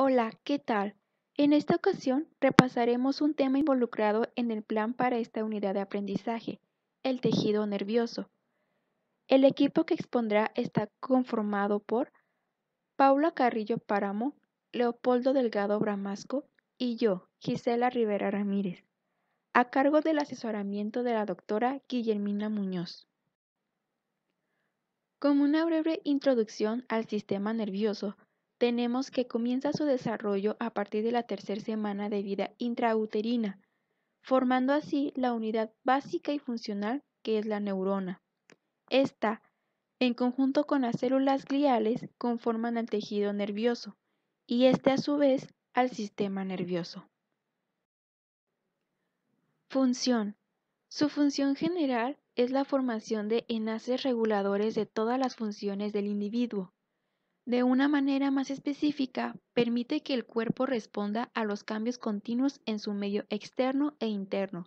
Hola, ¿qué tal? En esta ocasión repasaremos un tema involucrado en el plan para esta unidad de aprendizaje, el tejido nervioso. El equipo que expondrá está conformado por Paula Carrillo Páramo, Leopoldo Delgado Bramasco y yo, Gisela Rivera Ramírez, a cargo del asesoramiento de la doctora Guillermina Muñoz. Como una breve introducción al sistema nervioso, tenemos que comienza su desarrollo a partir de la tercera semana de vida intrauterina, formando así la unidad básica y funcional que es la neurona. Esta, en conjunto con las células gliales, conforman el tejido nervioso y este a su vez al sistema nervioso. Función. Su función general es la formación de enlaces reguladores de todas las funciones del individuo. De una manera más específica, permite que el cuerpo responda a los cambios continuos en su medio externo e interno.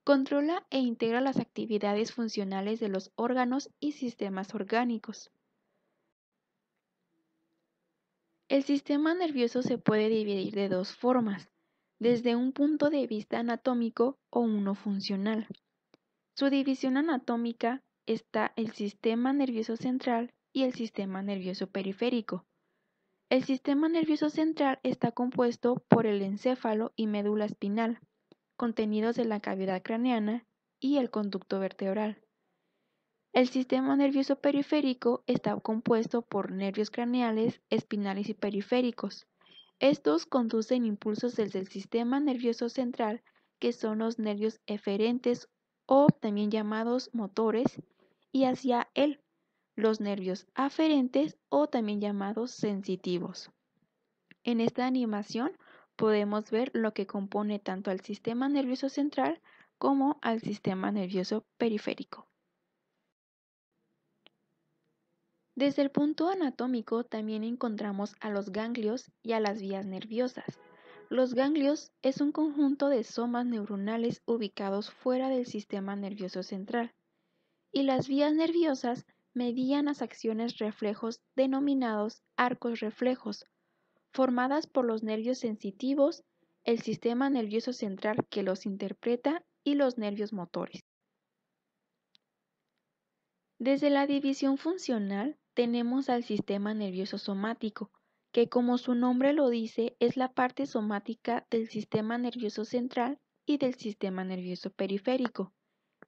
Controla e integra las actividades funcionales de los órganos y sistemas orgánicos. El sistema nervioso se puede dividir de dos formas, desde un punto de vista anatómico o uno funcional. Su división anatómica está el sistema nervioso central y el sistema nervioso periférico. El sistema nervioso central está compuesto por el encéfalo y médula espinal, contenidos de la cavidad craneana y el conducto vertebral. El sistema nervioso periférico está compuesto por nervios craneales, espinales y periféricos. Estos conducen impulsos desde el sistema nervioso central, que son los nervios eferentes o también llamados motores, y hacia él, los nervios aferentes o también llamados sensitivos. En esta animación podemos ver lo que compone tanto al sistema nervioso central como al sistema nervioso periférico. Desde el punto anatómico también encontramos a los ganglios y a las vías nerviosas. Los ganglios es un conjunto de somas neuronales ubicados fuera del sistema nervioso central, y las vías nerviosas median las acciones reflejos denominados arcos reflejos, formadas por los nervios sensitivos, el sistema nervioso central que los interpreta y los nervios motores. Desde la división funcional tenemos al sistema nervioso somático, que como su nombre lo dice es la parte somática del sistema nervioso central y del sistema nervioso periférico.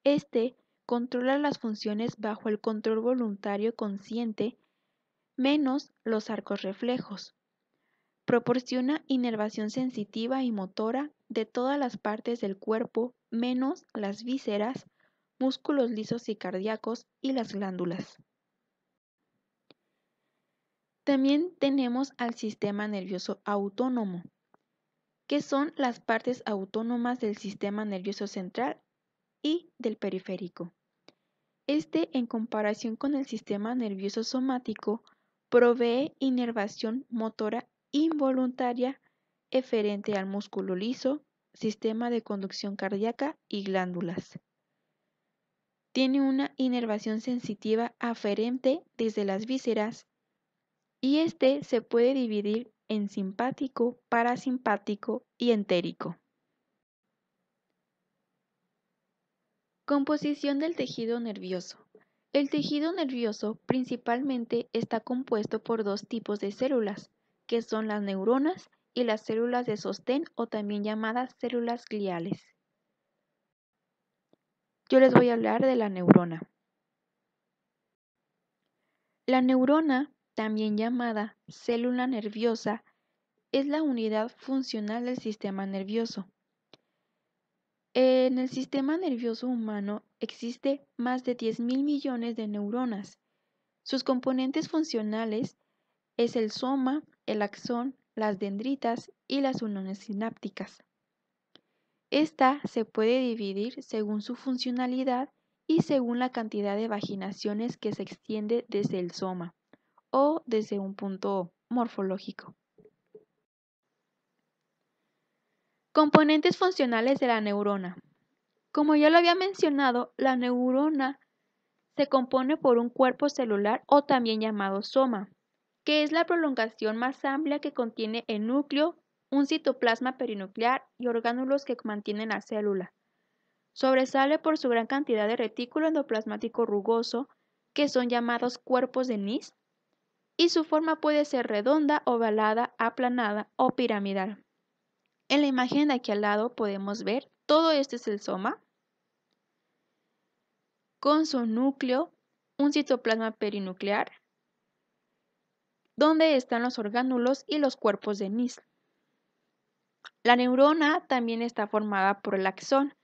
Este controla las funciones bajo el control voluntario consciente menos los arcos reflejos. Proporciona inervación sensitiva y motora de todas las partes del cuerpo menos las vísceras, músculos lisos y cardíacos y las glándulas. También tenemos al sistema nervioso autónomo, que son las partes autónomas del sistema nervioso central y del periférico. Este, en comparación con el sistema nervioso somático, provee inervación motora involuntaria eferente al músculo liso, sistema de conducción cardíaca y glándulas. Tiene una inervación sensitiva aferente desde las vísceras y este se puede dividir en simpático, parasimpático y entérico. Composición del tejido nervioso. El tejido nervioso principalmente está compuesto por dos tipos de células, que son las neuronas y las células de sostén o también llamadas células gliales. Yo les voy a hablar de la neurona. La neurona, también llamada célula nerviosa, es la unidad funcional del sistema nervioso. En el sistema nervioso humano existe más de 10.000 millones de neuronas. Sus componentes funcionales es el soma, el axón, las dendritas y las uniones sinápticas. Esta se puede dividir según su funcionalidad y según la cantidad de vaginaciones que se extiende desde el soma o desde un punto morfológico. Componentes funcionales de la neurona. Como ya lo había mencionado, la neurona se compone por un cuerpo celular o también llamado soma, que es la prolongación más amplia que contiene el núcleo, un citoplasma perinuclear y orgánulos que mantienen la célula. Sobresale por su gran cantidad de retículo endoplasmático rugoso, que son llamados cuerpos de Nys, y su forma puede ser redonda, ovalada, aplanada o piramidal. En la imagen de aquí al lado podemos ver, todo este es el soma, con su núcleo, un citoplasma perinuclear, donde están los orgánulos y los cuerpos de Nys. La neurona también está formada por el axón,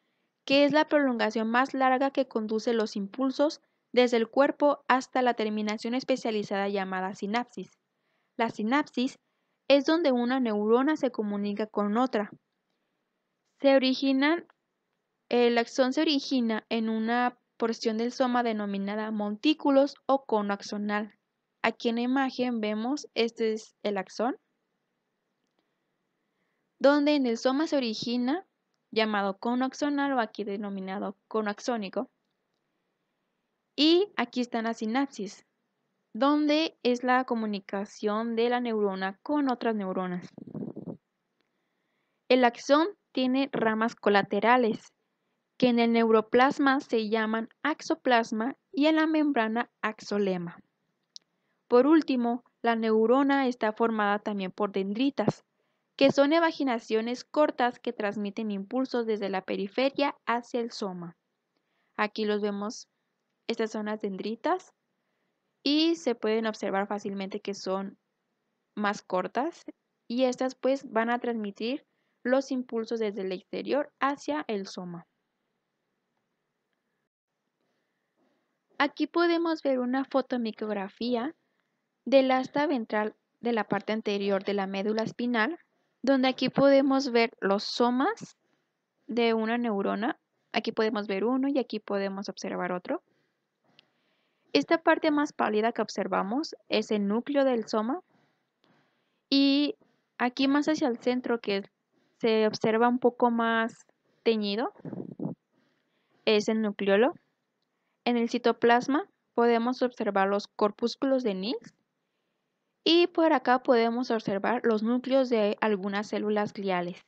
que es la prolongación más larga que conduce los impulsos desde el cuerpo hasta la terminación especializada llamada sinapsis. La sinapsis es donde una neurona se comunica con otra. El axón se origina en una porción del soma denominada montículos o cono axonal. Aquí en la imagen vemos, este es el axón, donde en el soma se origina, llamado cono axonal o aquí denominado cono axónico. Y aquí están las sinapsis, donde es la comunicación de la neurona con otras neuronas. El axón tiene ramas colaterales, que en el neuroplasma se llaman axoplasma y en la membrana axolema. Por último, la neurona está formada también por dendritas, que son evaginaciones cortas que transmiten impulsos desde la periferia hacia el soma. Aquí los vemos, estas son las dendritas y se pueden observar fácilmente que son más cortas y estas pues van a transmitir los impulsos desde el exterior hacia el soma. Aquí podemos ver una fotomicrografía del asta ventral de la parte anterior de la médula espinal, donde aquí podemos ver los somas de una neurona. Aquí podemos ver uno y aquí podemos observar otro. Esta parte más pálida que observamos es el núcleo del soma y aquí más hacia el centro, que se observa un poco más teñido, es el nucleolo. En el citoplasma podemos observar los corpúsculos de Nys y por acá podemos observar los núcleos de algunas células gliales.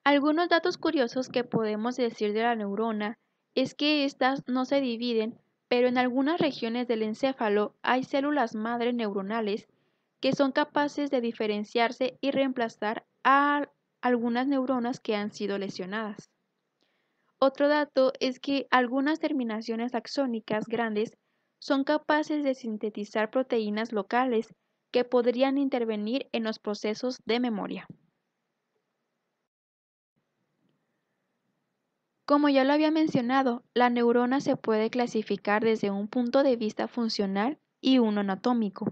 Algunos datos curiosos que podemos decir de la neurona es que estas no se dividen, pero en algunas regiones del encéfalo hay células madre neuronales que son capaces de diferenciarse y reemplazar a algunas neuronas que han sido lesionadas. Otro dato es que algunas terminaciones axónicas grandes son capaces de sintetizar proteínas locales que podrían intervenir en los procesos de memoria. Como ya lo había mencionado, la neurona se puede clasificar desde un punto de vista funcional y uno anatómico.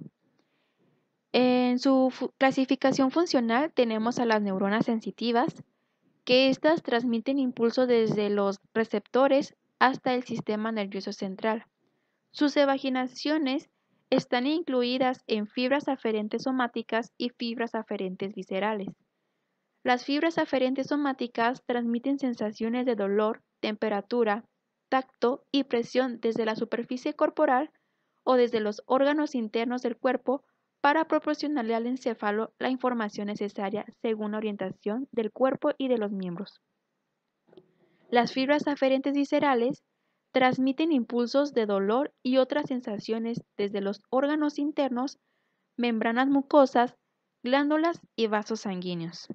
En su clasificación funcional tenemos a las neuronas sensitivas, que éstas transmiten impulsos desde los receptores hasta el sistema nervioso central. Sus evaginaciones están incluidas en fibras aferentes somáticas y fibras aferentes viscerales. Las fibras aferentes somáticas transmiten sensaciones de dolor, temperatura, tacto y presión desde la superficie corporal o desde los órganos internos del cuerpo para proporcionarle al encéfalo la información necesaria según la orientación del cuerpo y de los miembros. Las fibras aferentes viscerales transmiten impulsos de dolor y otras sensaciones desde los órganos internos, membranas mucosas, glándulas y vasos sanguíneos.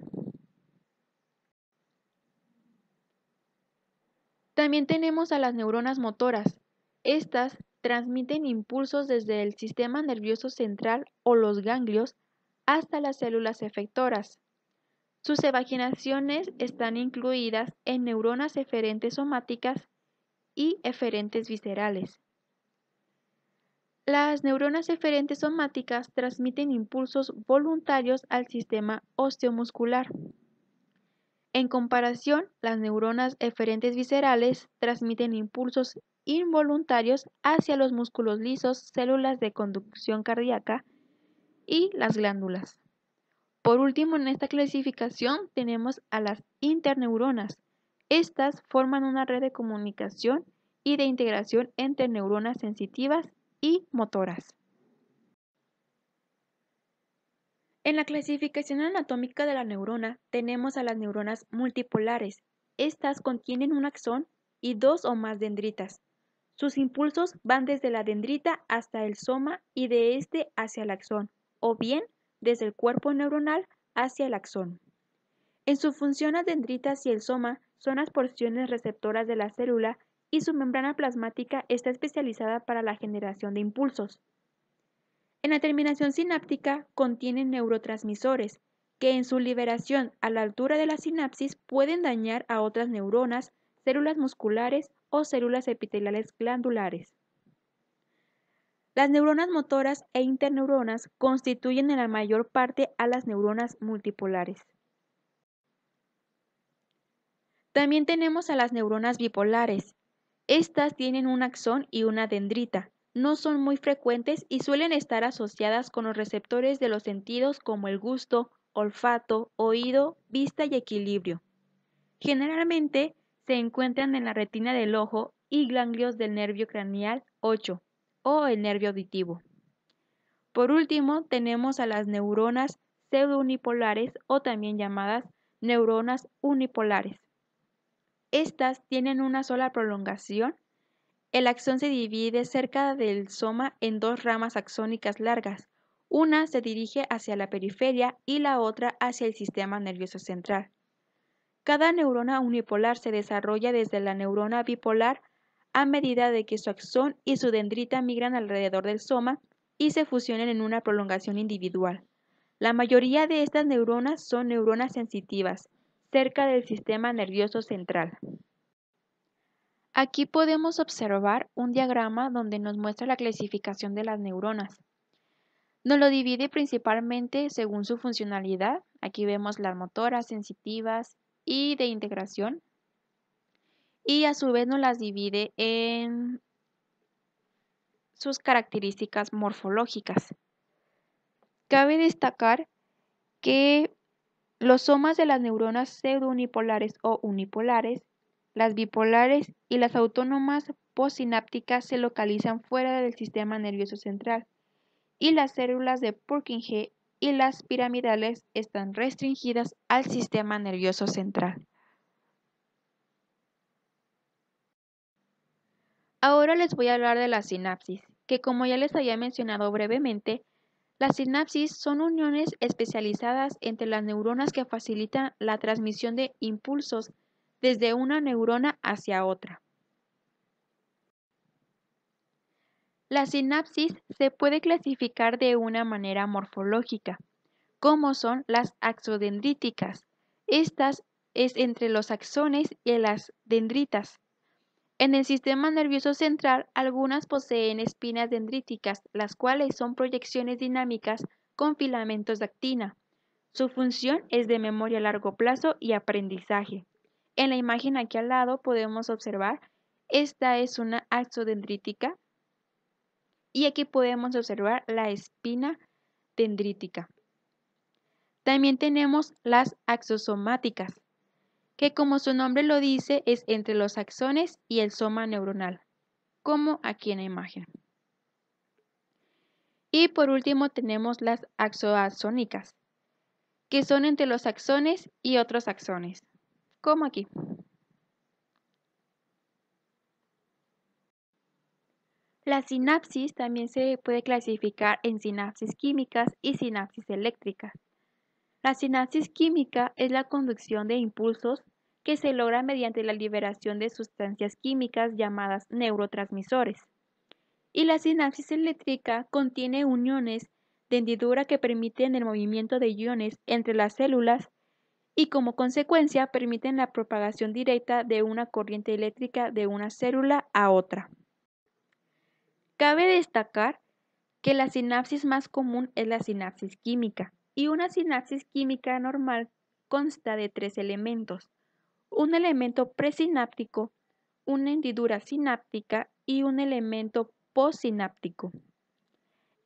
También tenemos a las neuronas motoras. Estas transmiten impulsos desde el sistema nervioso central o los ganglios hasta las células efectoras. Sus evaginaciones están incluidas en neuronas eferentes somáticas y eferentes viscerales. Las neuronas eferentes somáticas transmiten impulsos voluntarios al sistema osteomuscular. En comparación, las neuronas eferentes viscerales transmiten impulsos involuntarios hacia los músculos lisos, células de conducción cardíaca y las glándulas. Por último, en esta clasificación tenemos a las interneuronas. Estas forman una red de comunicación y de integración entre neuronas sensitivas y motoras. En la clasificación anatómica de la neurona tenemos a las neuronas multipolares. Estas contienen un axón y dos o más dendritas. Sus impulsos van desde la dendrita hasta el soma y de este hacia el axón, o bien desde el cuerpo neuronal hacia el axón. En su función, las dendritas y el soma son las porciones receptoras de la célula y su membrana plasmática está especializada para la generación de impulsos. En la terminación sináptica contienen neurotransmisores que en su liberación a la altura de la sinapsis pueden dañar a otras neuronas, células musculares o células epiteliales glandulares. Las neuronas motoras e interneuronas constituyen en la mayor parte a las neuronas multipolares. También tenemos a las neuronas bipolares. Estas tienen un axón y una dendrita. No son muy frecuentes y suelen estar asociadas con los receptores de los sentidos como el gusto, olfato, oído, vista y equilibrio. Generalmente se encuentran en la retina del ojo y ganglios del nervio craneal 8 o el nervio auditivo. Por último, tenemos a las neuronas pseudounipolares o también llamadas neuronas unipolares. Estas tienen una sola prolongación. El axón se divide cerca del soma en dos ramas axónicas largas. Una se dirige hacia la periferia y la otra hacia el sistema nervioso central. Cada neurona unipolar se desarrolla desde la neurona bipolar a medida de que su axón y su dendrita migran alrededor del soma y se fusionen en una prolongación individual. La mayoría de estas neuronas son neuronas sensitivas, cerca del sistema nervioso central. Aquí podemos observar un diagrama donde nos muestra la clasificación de las neuronas. Nos lo divide principalmente según su funcionalidad. Aquí vemos las motoras, sensitivas y de integración. Y a su vez nos las divide en sus características morfológicas. Cabe destacar que los somas de las neuronas pseudounipolares o unipolares, las bipolares y las autónomas postsinápticas se localizan fuera del sistema nervioso central y las células de Purkinje y las piramidales están restringidas al sistema nervioso central. Ahora les voy a hablar de la sinapsis, que como ya les había mencionado brevemente, las sinapsis son uniones especializadas entre las neuronas que facilitan la transmisión de impulsos desde una neurona hacia otra. La sinapsis se puede clasificar de una manera morfológica, como son las axodendríticas. Estas es entre los axones y las dendritas. En el sistema nervioso central, algunas poseen espinas dendríticas, las cuales son proyecciones dinámicas con filamentos de actina. Su función es de memoria a largo plazo y aprendizaje. En la imagen aquí al lado podemos observar, esta es una axodendrítica y aquí podemos observar la espina dendrítica. También tenemos las axosomáticas, que como su nombre lo dice es entre los axones y el soma neuronal, como aquí en la imagen. Y por último tenemos las axoaxónicas, que son entre los axones y otros axones, como aquí. La sinapsis también se puede clasificar en sinapsis químicas y sinapsis eléctricas. La sinapsis química es la conducción de impulsos que se logra mediante la liberación de sustancias químicas llamadas neurotransmisores. Y la sinapsis eléctrica contiene uniones de hendidura que permiten el movimiento de iones entre las células y como consecuencia permiten la propagación directa de una corriente eléctrica de una célula a otra. Cabe destacar que la sinapsis más común es la sinapsis química y una sinapsis química normal consta de tres elementos: un elemento presináptico, una hendidura sináptica y un elemento postsináptico.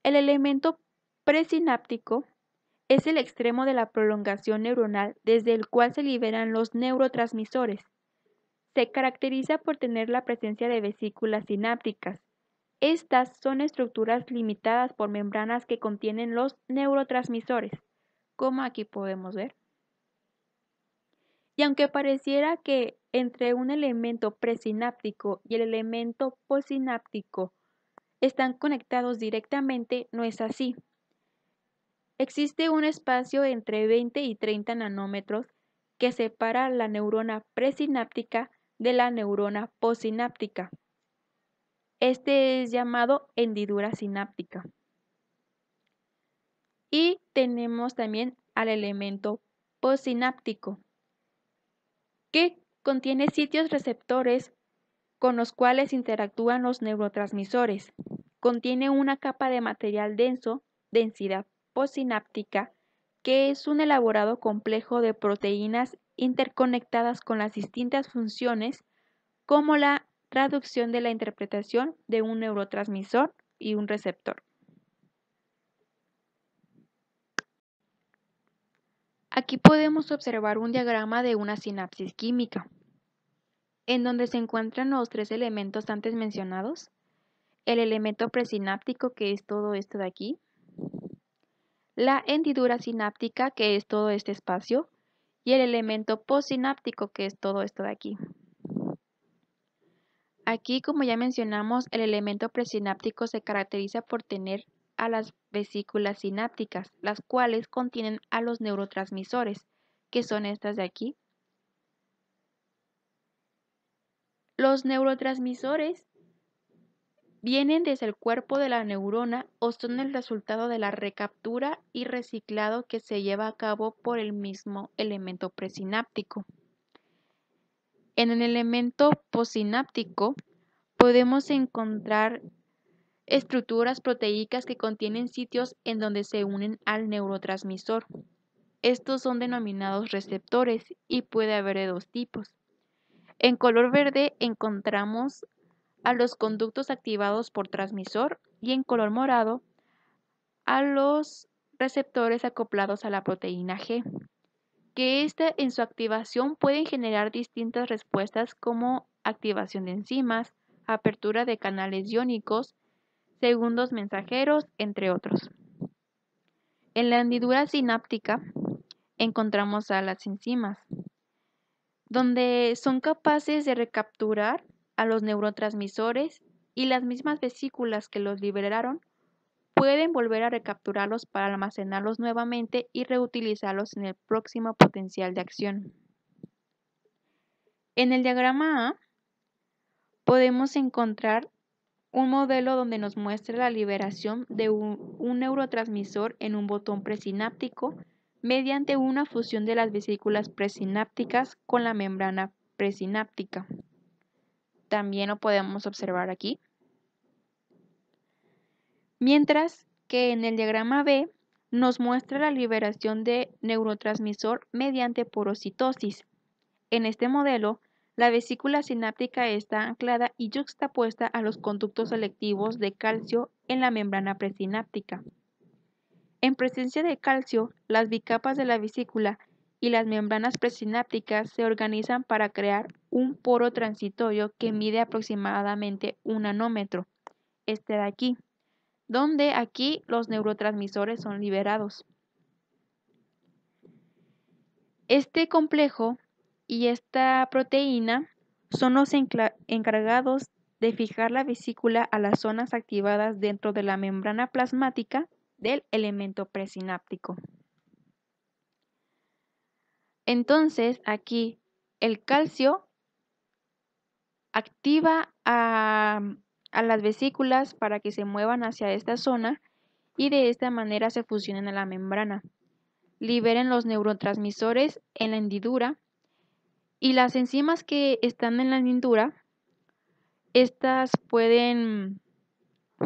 El elemento presináptico es el extremo de la prolongación neuronal desde el cual se liberan los neurotransmisores. Se caracteriza por tener la presencia de vesículas sinápticas. Estas son estructuras limitadas por membranas que contienen los neurotransmisores. como aquí podemos ver. Y aunque pareciera que entre un elemento presináptico y el elemento postsináptico están conectados directamente, no es así. Existe un espacio entre 20 y 30 nanómetros que separa la neurona presináptica de la neurona postsináptica. Este es llamado hendidura sináptica. Y tenemos también al elemento postsináptico, que contiene sitios receptores con los cuales interactúan los neurotransmisores. Contiene una capa de material denso, densidad postsináptica, que es un elaborado complejo de proteínas interconectadas con las distintas funciones, como la traducción de la interpretación de un neurotransmisor y un receptor. Aquí podemos observar un diagrama de una sinapsis química, en donde se encuentran los tres elementos antes mencionados, el elemento presináptico, que es todo esto de aquí, la hendidura sináptica, que es todo este espacio, y el elemento postsináptico, que es todo esto de aquí. Aquí, como ya mencionamos, el elemento presináptico se caracteriza por tener a las vesículas sinápticas, las cuales contienen a los neurotransmisores, que son estas de aquí. Los neurotransmisores vienen desde el cuerpo de la neurona o son el resultado de la recaptura y reciclado que se lleva a cabo por el mismo elemento presináptico. En el elemento postsináptico podemos encontrar estructuras proteicas que contienen sitios en donde se unen al neurotransmisor. Estos son denominados receptores y puede haber de dos tipos. En color verde encontramos a los conductos activados por transmisor y en color morado a los receptores acoplados a la proteína G, que en su activación pueden generar distintas respuestas como activación de enzimas, apertura de canales iónicos, segundos mensajeros, entre otros. En la hendidura sináptica encontramos a las enzimas, donde son capaces de recapturar a los neurotransmisores y las mismas vesículas que los liberaron pueden volver a recapturarlos para almacenarlos nuevamente y reutilizarlos en el próximo potencial de acción. En el diagrama A podemos encontrar un modelo donde nos muestra la liberación de un neurotransmisor en un botón presináptico mediante una fusión de las vesículas presinápticas con la membrana presináptica. También lo podemos observar aquí. Mientras que en el diagrama B nos muestra la liberación de neurotransmisor mediante porocitosis. En este modelo, la vesícula sináptica está anclada y yuxtapuesta a los conductos selectivos de calcio en la membrana presináptica. En presencia de calcio, las bicapas de la vesícula y las membranas presinápticas se organizan para crear un poro transitorio que mide aproximadamente 1 nanómetro, este de aquí, donde aquí los neurotransmisores son liberados. Este complejo y esta proteína son los encargados de fijar la vesícula a las zonas activadas dentro de la membrana plasmática del elemento presináptico. Entonces, aquí el calcio activa a las vesículas para que se muevan hacia esta zona y de esta manera se fusionen a la membrana. Liberen los neurotransmisores en la hendidura y las enzimas que están en la hendidura, estas pueden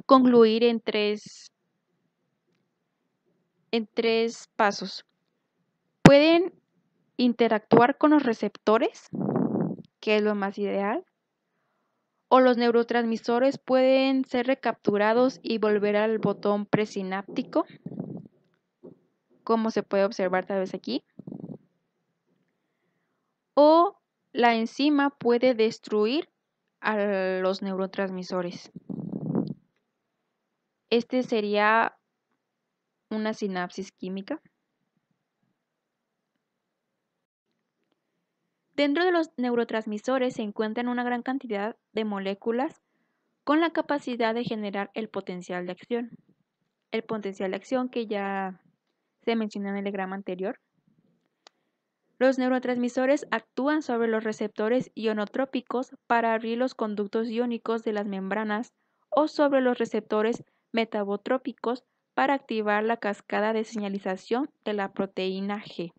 concluir en tres pasos. Pueden interactuar con los receptores, que es lo más ideal, o los neurotransmisores pueden ser recapturados y volver al botón presináptico, como se puede observar tal vez aquí, o la enzima puede destruir a los neurotransmisores. Este sería una sinapsis química. Dentro de los neurotransmisores se encuentran una gran cantidad de moléculas con la capacidad de generar el potencial de acción. El potencial de acción que ya se mencionó en el diagrama anterior. Los neurotransmisores actúan sobre los receptores ionotrópicos para abrir los conductos iónicos de las membranas o sobre los receptores metabotrópicos para activar la cascada de señalización de la proteína G.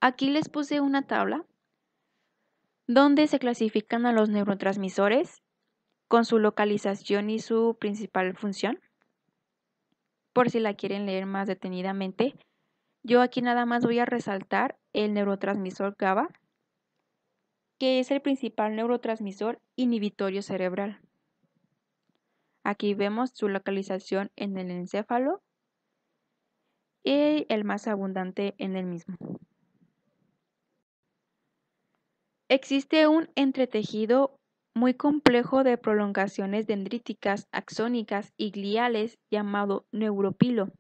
Aquí les puse una tabla donde se clasifican a los neurotransmisores con su localización y su principal función. Por si la quieren leer más detenidamente, yo aquí nada más voy a resaltar el neurotransmisor GABA, que es el principal neurotransmisor inhibitorio cerebral. Aquí vemos su localización en el encéfalo y el más abundante en el mismo. Existe un entretejido muy complejo de prolongaciones dendríticas, axónicas y gliales llamado neuropilo.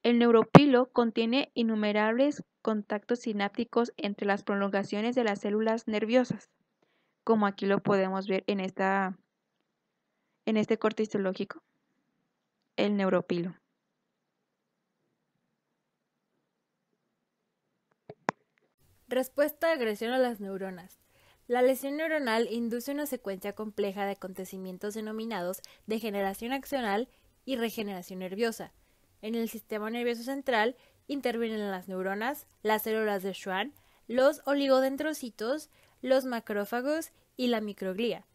El neuropilo contiene innumerables contactos sinápticos entre las prolongaciones de las células nerviosas, como aquí lo podemos ver en este corte histológico, el neuropilo. Respuesta de agresión a las neuronas. La lesión neuronal induce una secuencia compleja de acontecimientos denominados degeneración axonal y regeneración nerviosa. En el sistema nervioso central intervienen las neuronas, las células de Schwann, los oligodendrocitos, los macrófagos y la microglía.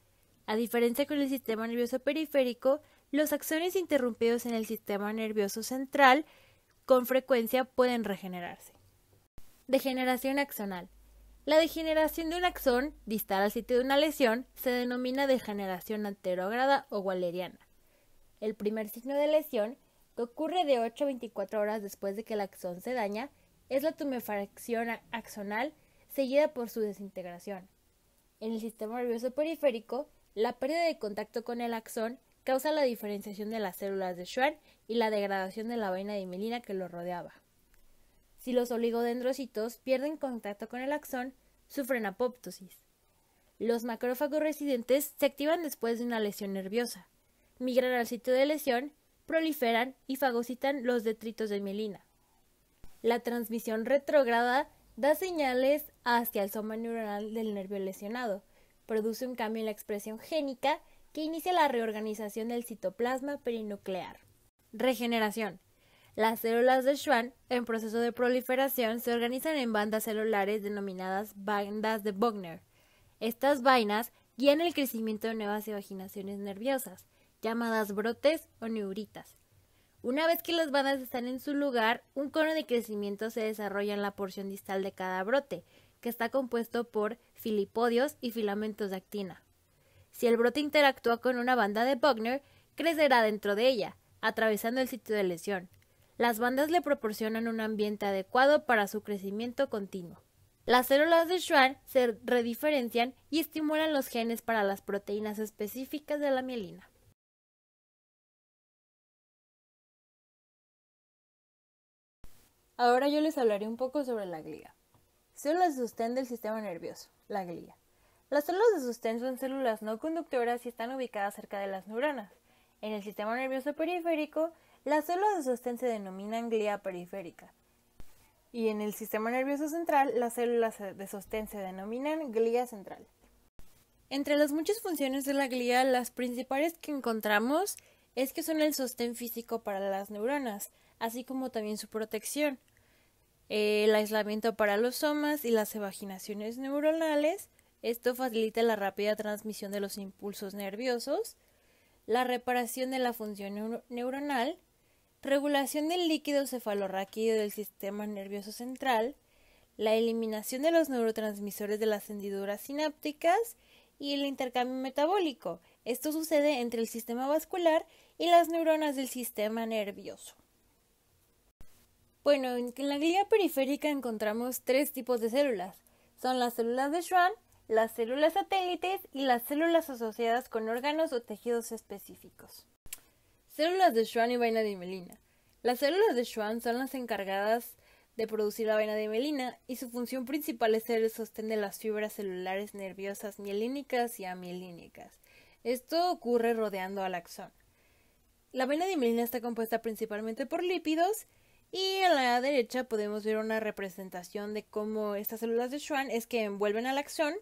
A diferencia con el sistema nervioso periférico, los axones interrumpidos en el sistema nervioso central con frecuencia pueden regenerarse. Degeneración axonal. La degeneración de un axón distal al sitio de una lesión se denomina degeneración anterógrada o waleriana. El primer signo de lesión, que ocurre de 8 a 24 horas después de que el axón se daña, es la tumefacción axonal seguida por su desintegración. En el sistema nervioso periférico, la pérdida de contacto con el axón causa la diferenciación de las células de Schwann y la degradación de la vaina de mielina que lo rodeaba. Si los oligodendrocitos pierden contacto con el axón, sufren apoptosis. Los macrófagos residentes se activan después de una lesión nerviosa, migran al sitio de lesión, proliferan y fagocitan los detritos de mielina. La transmisión retrógrada da señales hacia el soma neuronal del nervio lesionado, produce un cambio en la expresión génica que inicia la reorganización del citoplasma perinuclear. Regeneración. Las células de Schwann, en proceso de proliferación, se organizan en bandas celulares denominadas bandas de Wagner. Estas vainas guían el crecimiento de nuevas evaginaciones nerviosas, llamadas brotes o neuritas. Una vez que las bandas están en su lugar, un cono de crecimiento se desarrolla en la porción distal de cada brote, que está compuesto por filipodios y filamentos de actina. Si el brote interactúa con una banda de Wagner, crecerá dentro de ella, atravesando el sitio de lesión. Las bandas le proporcionan un ambiente adecuado para su crecimiento continuo. Las células de Schwann se rediferencian y estimulan los genes para las proteínas específicas de la mielina. Ahora yo les hablaré un poco sobre la glía. Células de sostén del sistema nervioso, la glía. Las células de sostén son células no conductoras y están ubicadas cerca de las neuronas. En el sistema nervioso periférico, las células de sostén se denominan glía periférica. Y en el sistema nervioso central, las células de sostén se denominan glía central. Entre las muchas funciones de la glía, las principales que encontramos es que son el sostén físico para las neuronas, así como también su protección, el aislamiento para los somas y las evaginaciones neuronales. Esto facilita la rápida transmisión de los impulsos nerviosos, la reparación de la función neuronal, regulación del líquido cefalorraquídeo del sistema nervioso central, la eliminación de los neurotransmisores de las hendiduras sinápticas y el intercambio metabólico. Esto sucede entre el sistema vascular y las neuronas del sistema nervioso. Bueno, en la glía periférica encontramos tres tipos de células. Son las células de Schwann, las células satélites y las células asociadas con órganos o tejidos específicos. Células de Schwann y vaina de mielina. Las células de Schwann son las encargadas de producir la vaina de mielina y su función principal es ser el sostén de las fibras celulares nerviosas mielínicas y amielínicas. Esto ocurre rodeando al axón. La vaina de mielina está compuesta principalmente por lípidos y en la derecha podemos ver una representación de cómo estas células de Schwann es que envuelven al axón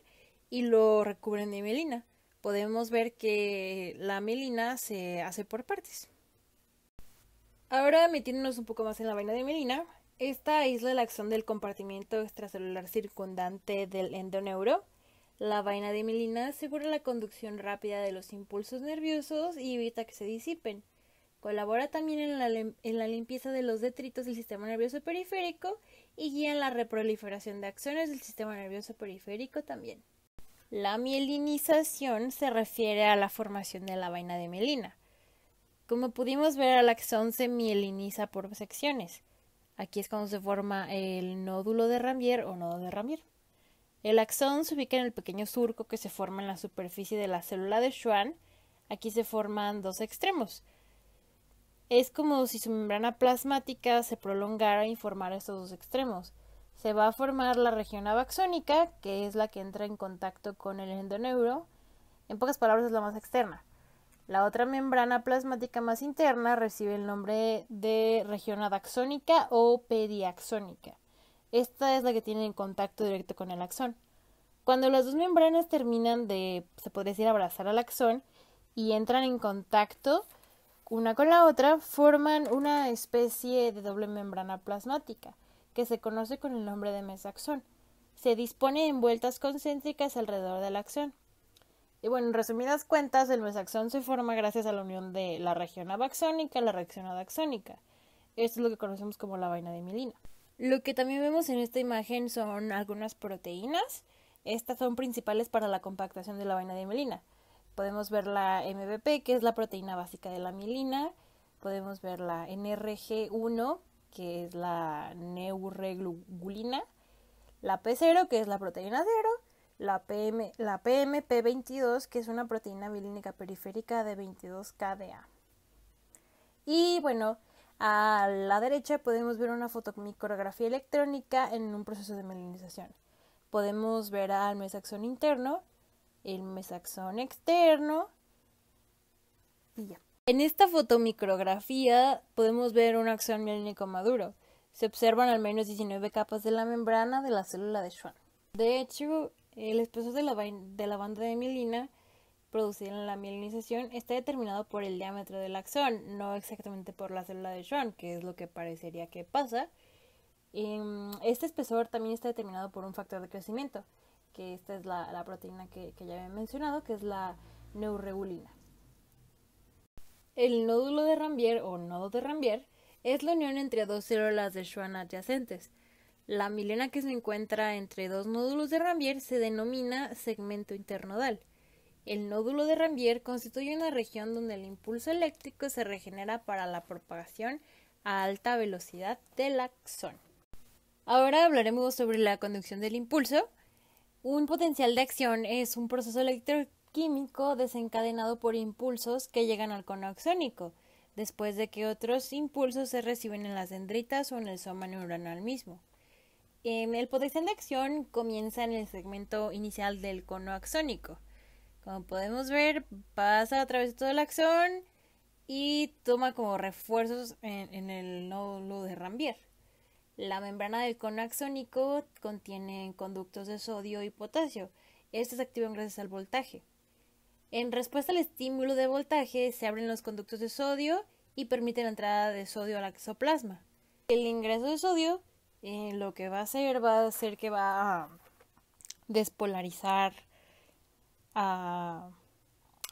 y lo recubren de mielina. Podemos ver que la mielina se hace por partes. Ahora, metiéndonos un poco más en la vaina de mielina, esta aísla el axón del compartimiento extracelular circundante del endoneuro. La vaina de mielina asegura la conducción rápida de los impulsos nerviosos y evita que se disipen. Colabora también en la limpieza de los detritos del sistema nervioso periférico y guía en la reproliferación de axones del sistema nervioso periférico también. La mielinización se refiere a la formación de la vaina de mielina. Como pudimos ver, el axón se mieliniza por secciones. Aquí es cuando se forma el nódulo de Ranvier o nodo de Ranvier. El axón se ubica en el pequeño surco que se forma en la superficie de la célula de Schwann. Aquí se forman dos extremos. Es como si su membrana plasmática se prolongara y formara estos dos extremos. Se va a formar la región abaxónica, que es la que entra en contacto con el endoneuro. En pocas palabras, es la más externa. La otra membrana plasmática más interna recibe el nombre de región adaxónica o periaxónica. Esta es la que tiene en contacto directo con el axón. Cuando las dos membranas terminan de, se podría decir, abrazar al axón y entran en contacto una con la otra, forman una especie de doble membrana plasmática, que se conoce con el nombre de mesaxón. Se dispone en vueltas concéntricas alrededor del axón. Y bueno, en resumidas cuentas, el mesaxón se forma gracias a la unión de la región abaxónica y la región adaxónica. Esto es lo que conocemos como la vaina de mielina. Lo que también vemos en esta imagen son algunas proteínas. Estas son principales para la compactación de la vaina de mielina. Podemos ver la MBP, que es la proteína básica de la mielina. Podemos ver la NRG1, que es la neureglulina. La P0, que es la proteína 0. La PMP22, que es una proteína mielínica periférica de 22-KDA. Y bueno, a la derecha podemos ver una fotomicrografía electrónica en un proceso de mielinización. Podemos ver al mesaxón interno, el mesaxón externo y ya. En esta fotomicrografía podemos ver un axón mielínico maduro. Se observan al menos 19 capas de la membrana de la célula de Schwann. De hecho, el espesor de la banda de mielina producida en la mielinización está determinado por el diámetro del axón, no exactamente por la célula de Schwann, que es lo que parecería que pasa. Este espesor también está determinado por un factor de crecimiento, que esta es la proteína que ya había mencionado, que es la neuregulina. El nódulo de Ranvier o nodo de Ranvier es la unión entre dos células de Schwann adyacentes. La mielina que se encuentra entre dos nódulos de Ranvier se denomina segmento internodal. El nódulo de Ranvier constituye una región donde el impulso eléctrico se regenera para la propagación a alta velocidad del axón. Ahora hablaremos sobre la conducción del impulso. Un potencial de acción es un proceso electroquímico desencadenado por impulsos que llegan al cono axónico, después de que otros impulsos se reciben en las dendritas o en el soma neuronal mismo. El potencial de acción comienza en el segmento inicial del cono axónico. Como podemos ver, pasa a través de todo el axón y toma como refuerzos en el nódulo de Ranvier. La membrana del cono axónico contiene conductos de sodio y potasio. Estos se activan gracias al voltaje. En respuesta al estímulo de voltaje, se abren los conductos de sodio y permite la entrada de sodio al exoplasma. El ingreso de sodio lo que va a hacer que va a despolarizar al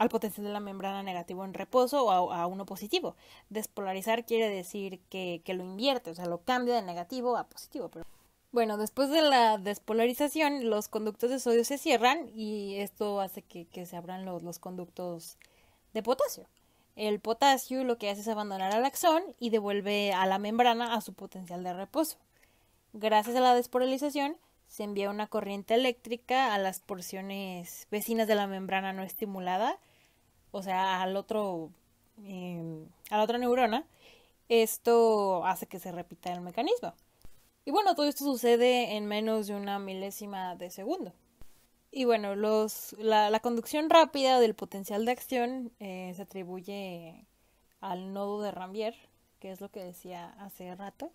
potencial de la membrana negativo en reposo o a uno positivo. Despolarizar quiere decir que lo invierte, o sea, lo cambia de negativo a positivo. Pero bueno, después de la despolarización, los conductos de sodio se cierran y esto hace que se abran los conductos de potasio. El potasio lo que hace es abandonar al axón y devuelve a la membrana a su potencial de reposo. Gracias a la despolarización, se envía una corriente eléctrica a las porciones vecinas de la membrana no estimulada, o sea, a la otra neurona. Esto hace que se repita el mecanismo. Y bueno, todo esto sucede en menos de una milésima de segundo. Y bueno, la conducción rápida del potencial de acción se atribuye al nodo de Rambier, que es lo que decía hace rato.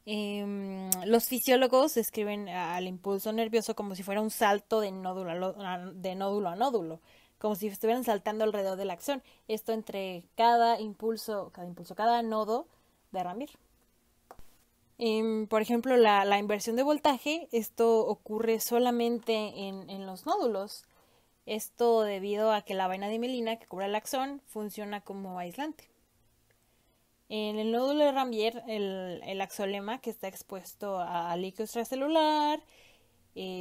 Los fisiólogos describen al impulso nervioso como si fuera un salto de nódulo a nódulo, como si estuvieran saltando alrededor de la acción. Esto entre cada nodo de Rambier. Por ejemplo, la inversión de voltaje, esto ocurre solamente en los nódulos. Esto debido a que la vaina de mielina que cubre el axón funciona como aislante. En el nódulo de Rambier, el axolema, que está expuesto a líquido extracelular,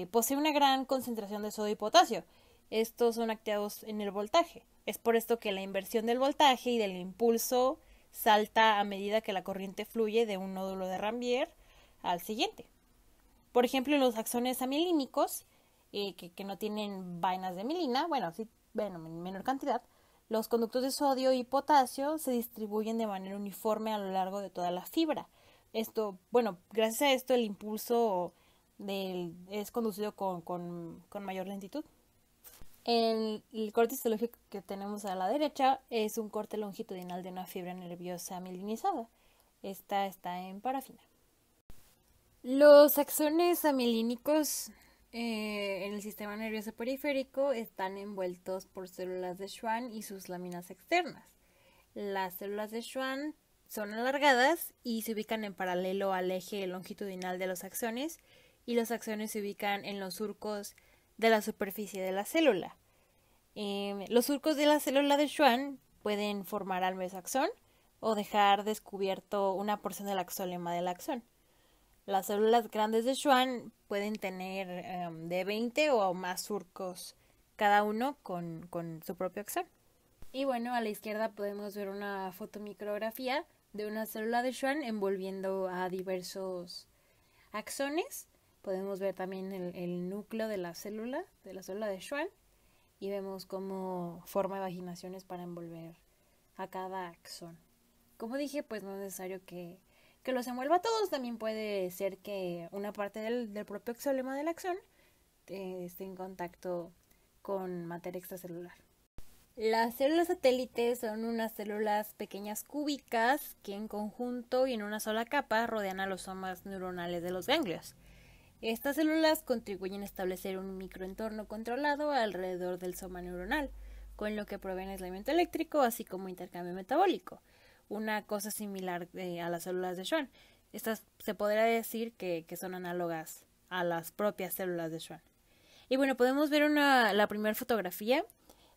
posee una gran concentración de sodio y potasio. Estos son activados en el voltaje. Es por esto que la inversión del voltaje y del impulso salta a medida que la corriente fluye de un nódulo de Rambier al siguiente. Por ejemplo, en los axones amielínicos, que no tienen vainas de mielina, en menor cantidad, los conductos de sodio y potasio se distribuyen de manera uniforme a lo largo de toda la fibra. Gracias a esto el impulso es conducido con mayor lentitud. El corte histológico que tenemos a la derecha es un corte longitudinal de una fibra nerviosa mielinizada. Esta está en parafina. Los axones amielínicos en el sistema nervioso periférico están envueltos por células de Schwann y sus láminas externas. Las células de Schwann son alargadas y se ubican en paralelo al eje longitudinal de los axones, y los axones se ubican en los surcos de la superficie de la célula. Los surcos de la célula de Schwann pueden formar al mesoaxón o dejar descubierto una porción del axolema del axón. Las células grandes de Schwann pueden tener de 20 o más surcos, cada uno con su propio axón. Y bueno, a la izquierda podemos ver una fotomicrografía de una célula de Schwann envolviendo a diversos axones. Podemos ver también el núcleo de la célula de Schwann, y vemos cómo forma vaginaciones para envolver a cada axón. Como dije, pues no es necesario que los envuelva a todos. También puede ser que una parte del propio axolema del axón esté en contacto con materia extracelular. Las células satélites son unas células pequeñas cúbicas que en conjunto y en una sola capa rodean a los somas neuronales de los ganglios. Estas células contribuyen a establecer un microentorno controlado alrededor del soma neuronal, con lo que proveen aislamiento eléctrico, así como intercambio metabólico. Una cosa similar a las células de Schwann. Estas se podría decir que son análogas a las propias células de Schwann. Y bueno, podemos ver la primera fotografía.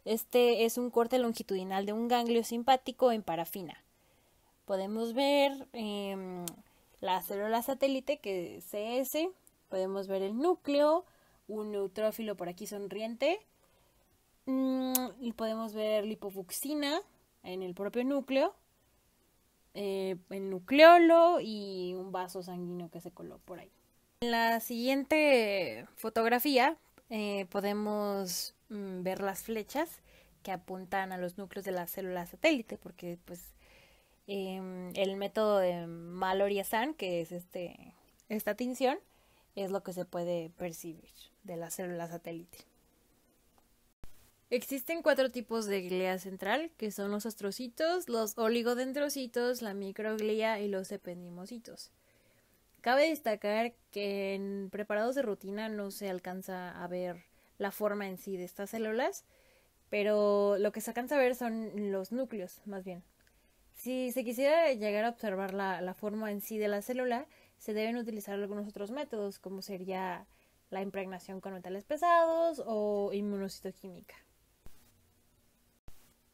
Este es un corte longitudinal de un ganglio simpático en parafina. Podemos ver la célula satélite, que es CS. Podemos ver el núcleo, un neutrófilo por aquí sonriente. Y podemos ver lipofucsina en el propio núcleo, el nucleolo y un vaso sanguíneo que se coló por ahí. En la siguiente fotografía podemos ver las flechas que apuntan a los núcleos de la célula satélite, porque pues el método de Mallory-Assange, que es esta tinción, es lo que se puede percibir de la célula satélite. Existen 4 tipos de glea central, que son los astrocitos, los oligodendrocitos, la microglía y los ependimocitos. Cabe destacar que en preparados de rutina no se alcanza a ver la forma en sí de estas células, pero lo que se alcanza a ver son los núcleos, más bien. Si se quisiera llegar a observar la forma en sí de la célula, se deben utilizar algunos otros métodos, como sería la impregnación con metales pesados o inmunocitoquímica.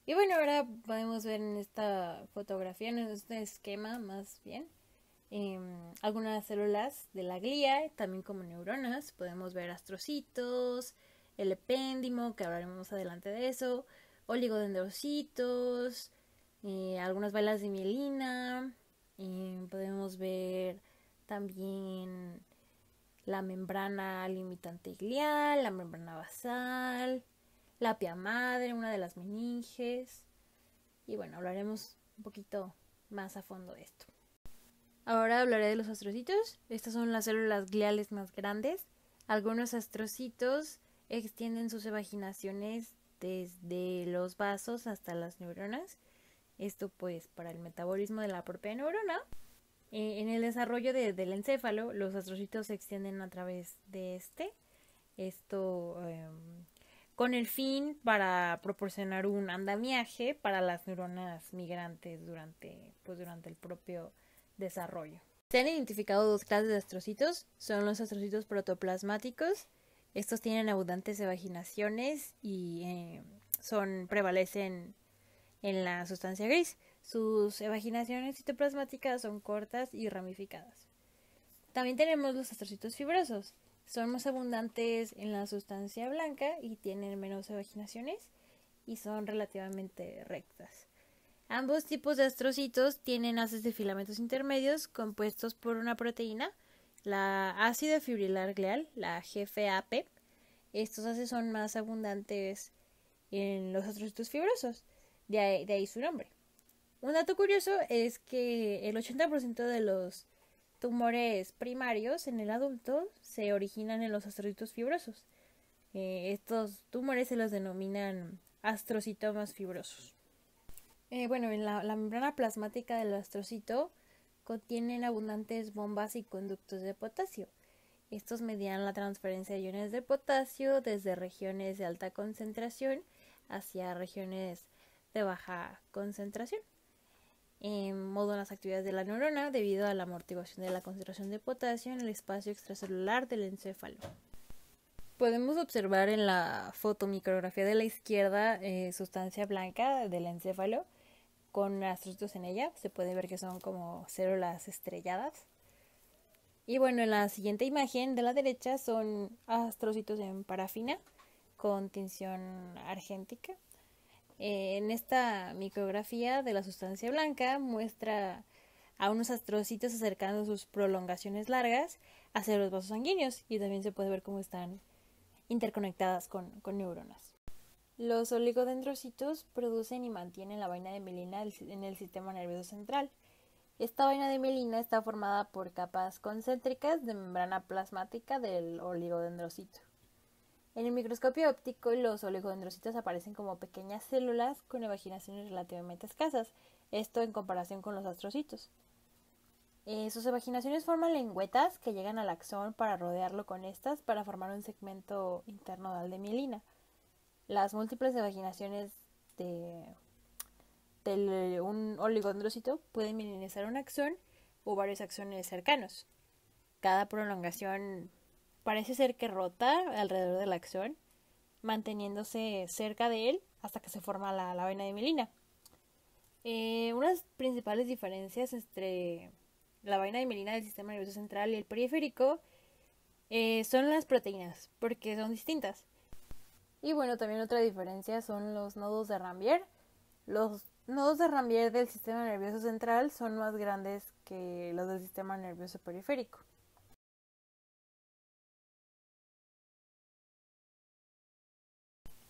Y bueno, ahora podemos ver en esta fotografía, en este esquema más bien, algunas células de la glía, también como neuronas. Podemos ver astrocitos, el epéndimo, que hablaremos más adelante de eso, oligodendrocitos, algunas velas de mielina. Podemos ver también la membrana limitante glial, la membrana basal, la pia madre, una de las meninges. Y bueno, hablaremos un poquito más a fondo de esto. Ahora hablaré de los astrocitos. Estas son las células gliales más grandes. Algunos astrocitos extienden sus evaginaciones desde los vasos hasta las neuronas. Esto pues para el metabolismo de la propia neurona. En el desarrollo del encéfalo, los astrocitos se extienden a través de esto con el fin para proporcionar un andamiaje para las neuronas migrantes durante el propio desarrollo. Se han identificado dos clases de astrocitos, son los astrocitos protoplasmáticos. Estos tienen abundantes evaginaciones y prevalecen en la sustancia gris. Sus evaginaciones citoplasmáticas son cortas y ramificadas. También tenemos los astrocitos fibrosos. Son más abundantes en la sustancia blanca y tienen menos evaginaciones y son relativamente rectas. Ambos tipos de astrocitos tienen haces de filamentos intermedios compuestos por una proteína, la ácido fibrilar glial, la GFAP. Estos haces son más abundantes en los astrocitos fibrosos, de ahí su nombre. Un dato curioso es que el 80% de los tumores primarios en el adulto se originan en los astrocitos fibrosos. Estos tumores se los denominan astrocitomas fibrosos. En la membrana plasmática del astrocito contienen abundantes bombas y conductos de potasio. Estos median la transferencia de iones de potasio desde regiones de alta concentración hacia regiones de baja concentración. Modulan las actividades de la neurona debido a la amortiguación de la concentración de potasio en el espacio extracelular del encéfalo. Podemos observar en la fotomicrografía de la izquierda sustancia blanca del encéfalo con astrocitos en ella. Se puede ver que son como células estrelladas. Y bueno, en la siguiente imagen de la derecha son astrocitos en parafina con tinción argéntica. En esta micrografía de la sustancia blanca muestra a unos astrocitos acercando sus prolongaciones largas hacia los vasos sanguíneos y también se puede ver cómo están interconectadas con neuronas. Los oligodendrocitos producen y mantienen la vaina de mielina en el sistema nervioso central. Esta vaina de mielina está formada por capas concéntricas de membrana plasmática del oligodendrocito. En el microscopio óptico, los oligodendrocitos aparecen como pequeñas células con evaginaciones relativamente escasas, esto en comparación con los astrocitos. Sus evaginaciones forman lengüetas que llegan al axón para rodearlo con estas para formar un segmento internodal de mielina. Las múltiples evaginaciones de un oligodendrocito pueden mielinizar un axón o varios axones cercanos. Cada prolongación parece ser que rota alrededor del axón, manteniéndose cerca de él hasta que se forma la vaina de mielina. Unas principales diferencias entre la vaina de mielina del sistema nervioso central y el periférico son las proteínas, porque son distintas. Y bueno, también otra diferencia son los nodos de Ranvier. Los nodos de Ranvier del sistema nervioso central son más grandes que los del sistema nervioso periférico.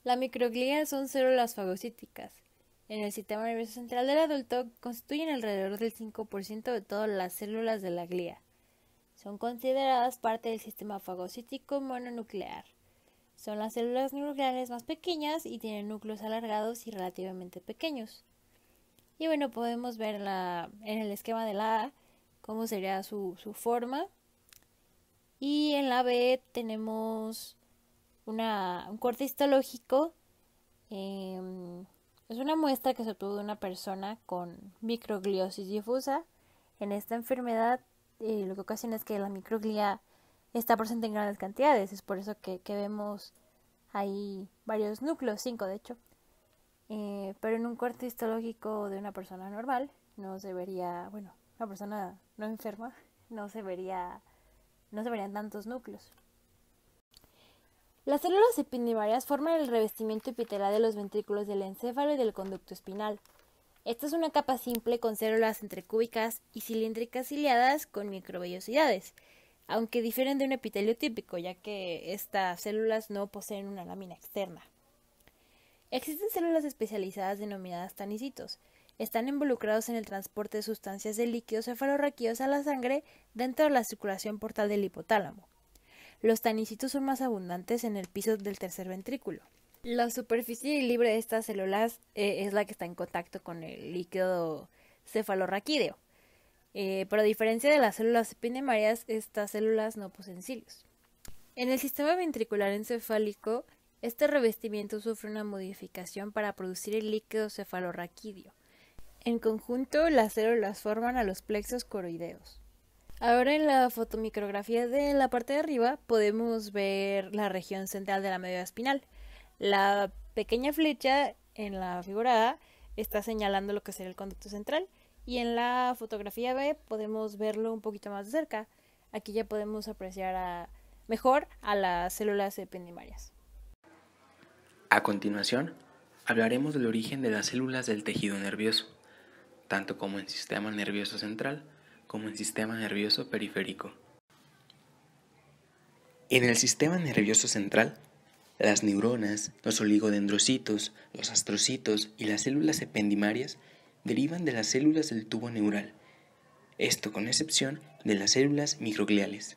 La microglia son células fagocíticas. En el sistema nervioso central del adulto constituyen alrededor del 5% de todas las células de la glía. Son consideradas parte del sistema fagocítico mononuclear. Son las células nucleares más pequeñas y tienen núcleos alargados y relativamente pequeños. Y bueno, podemos ver en el esquema de la A cómo sería su forma. Y en la B tenemos un corte histológico. Es una muestra que se obtuvo de una persona con microgliosis difusa. En esta enfermedad lo que ocasiona es que la microglia está presente en grandes cantidades. Es por eso que vemos ahí varios núcleos, 5 de hecho. Pero en un corte histológico de una persona normal no se vería, una persona no enferma, no se verían tantos núcleos. Las células epidimerias forman el revestimiento epitelial de los ventrículos del encéfalo y del conducto espinal. Esta es una capa simple con células entrecúbicas y cilíndricas ciliadas con microvellosidades, aunque difieren de un epitelio típico, ya que estas células no poseen una lámina externa. Existen células especializadas denominadas tanicitos. están involucrados en el transporte de sustancias de líquidos cefalorraquídeos a la sangre dentro de la circulación portal del hipotálamo. Los tanicitos son más abundantes en el piso del tercer ventrículo. La superficie libre de estas células es la que está en contacto con el líquido cefalorraquídeo. Pero a diferencia de las células epidemarias, estas células no poseen cilios. En el sistema ventricular encefálico, este revestimiento sufre una modificación para producir el líquido cefalorraquídeo. En conjunto, las células forman a los plexos coroideos. Ahora en la fotomicrografía de la parte de arriba podemos ver la región central de la médula espinal. La pequeña flecha en la figura A está señalando lo que será el conducto central y en la fotografía B podemos verlo un poquito más de cerca. Aquí ya podemos apreciar mejor a las células ependimarias. A continuación, hablaremos del origen de las células del tejido nervioso, tanto como en sistema nervioso central como en sistema nervioso periférico. En el sistema nervioso central, las neuronas, los oligodendrocitos, los astrocitos y las células ependimarias derivan de las células del tubo neural, esto con excepción de las células microgliales.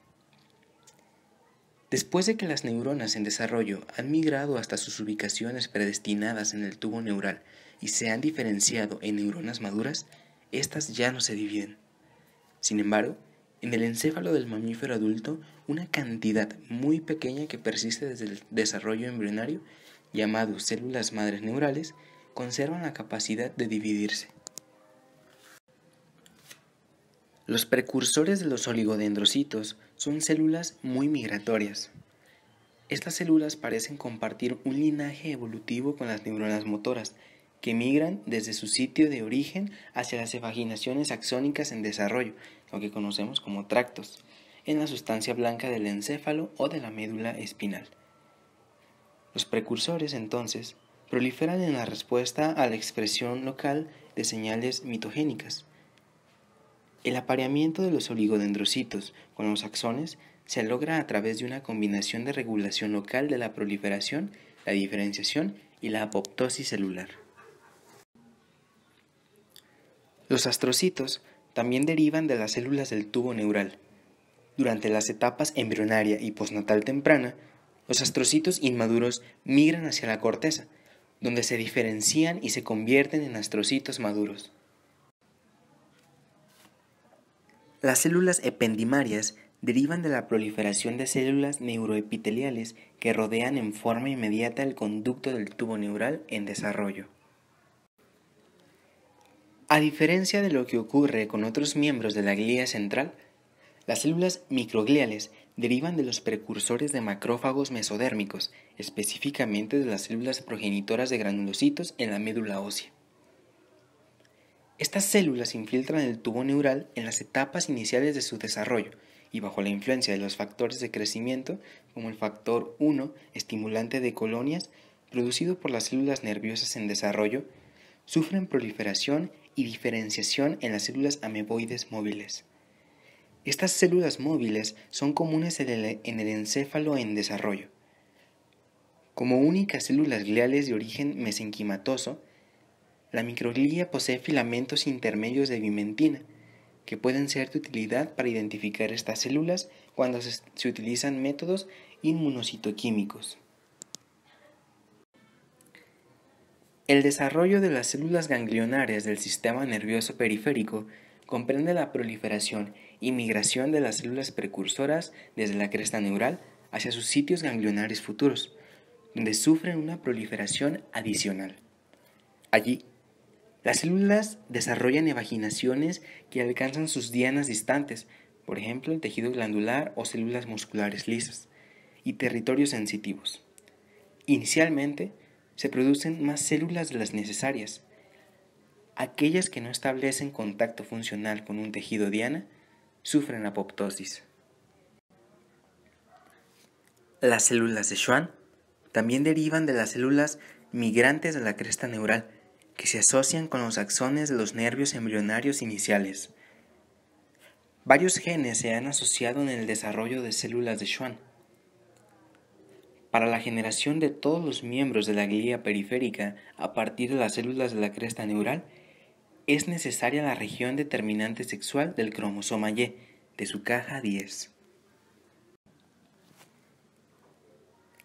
Después de que las neuronas en desarrollo han migrado hasta sus ubicaciones predestinadas en el tubo neural y se han diferenciado en neuronas maduras, estas ya no se dividen. Sin embargo, en el encéfalo del mamífero adulto, una cantidad muy pequeña que persiste desde el desarrollo embrionario, llamado células madres neurales, conservan la capacidad de dividirse. Los precursores de los oligodendrocitos son células muy migratorias. Estas células parecen compartir un linaje evolutivo con las neuronas motoras, que migran desde su sitio de origen hacia las evaginaciones axónicas en desarrollo, lo que conocemos como tractos, en la sustancia blanca del encéfalo o de la médula espinal. Los precursores, entonces, proliferan en la respuesta a la expresión local de señales mitogénicas. El apareamiento de los oligodendrocitos con los axones se logra a través de una combinación de regulación local de la proliferación, la diferenciación y la apoptosis celular. Los astrocitos también derivan de las células del tubo neural. Durante las etapas embrionaria y postnatal temprana, los astrocitos inmaduros migran hacia la corteza, donde se diferencian y se convierten en astrocitos maduros. Las células ependimarias derivan de la proliferación de células neuroepiteliales que rodean en forma inmediata el conducto del tubo neural en desarrollo. A diferencia de lo que ocurre con otros miembros de la glía central, las células microgliales derivan de los precursores de macrófagos mesodérmicos, específicamente de las células progenitoras de granulocitos en la médula ósea. Estas células infiltran el tubo neural en las etapas iniciales de su desarrollo y bajo la influencia de los factores de crecimiento, como el factor 1, estimulante de colonias, producido por las células nerviosas en desarrollo, sufren proliferación y diferenciación en las células ameboides móviles. Estas células móviles son comunes en el encéfalo en desarrollo. Como únicas células gliales de origen mesenquimatoso, la microglía posee filamentos intermedios de vimentina, que pueden ser de utilidad para identificar estas células cuando se utilizan métodos inmunocitoquímicos. El desarrollo de las células ganglionares del sistema nervioso periférico comprende la proliferación y migración de las células precursoras desde la cresta neural hacia sus sitios ganglionares futuros, donde sufren una proliferación adicional. Allí, las células desarrollan evaginaciones que alcanzan sus dianas distantes, por ejemplo el tejido glandular o células musculares lisas, y territorios sensitivos. Inicialmente, se producen más células de las necesarias. Aquellas que no establecen contacto funcional con un tejido diana sufren apoptosis. Las células de Schwann también derivan de las células migrantes de la cresta neural, que se asocian con los axones de los nervios embrionarios iniciales. Varios genes se han asociado en el desarrollo de células de Schwann. Para la generación de todos los miembros de la glía periférica a partir de las células de la cresta neural, es necesaria la región determinante sexual del cromosoma Y, de su caja 10.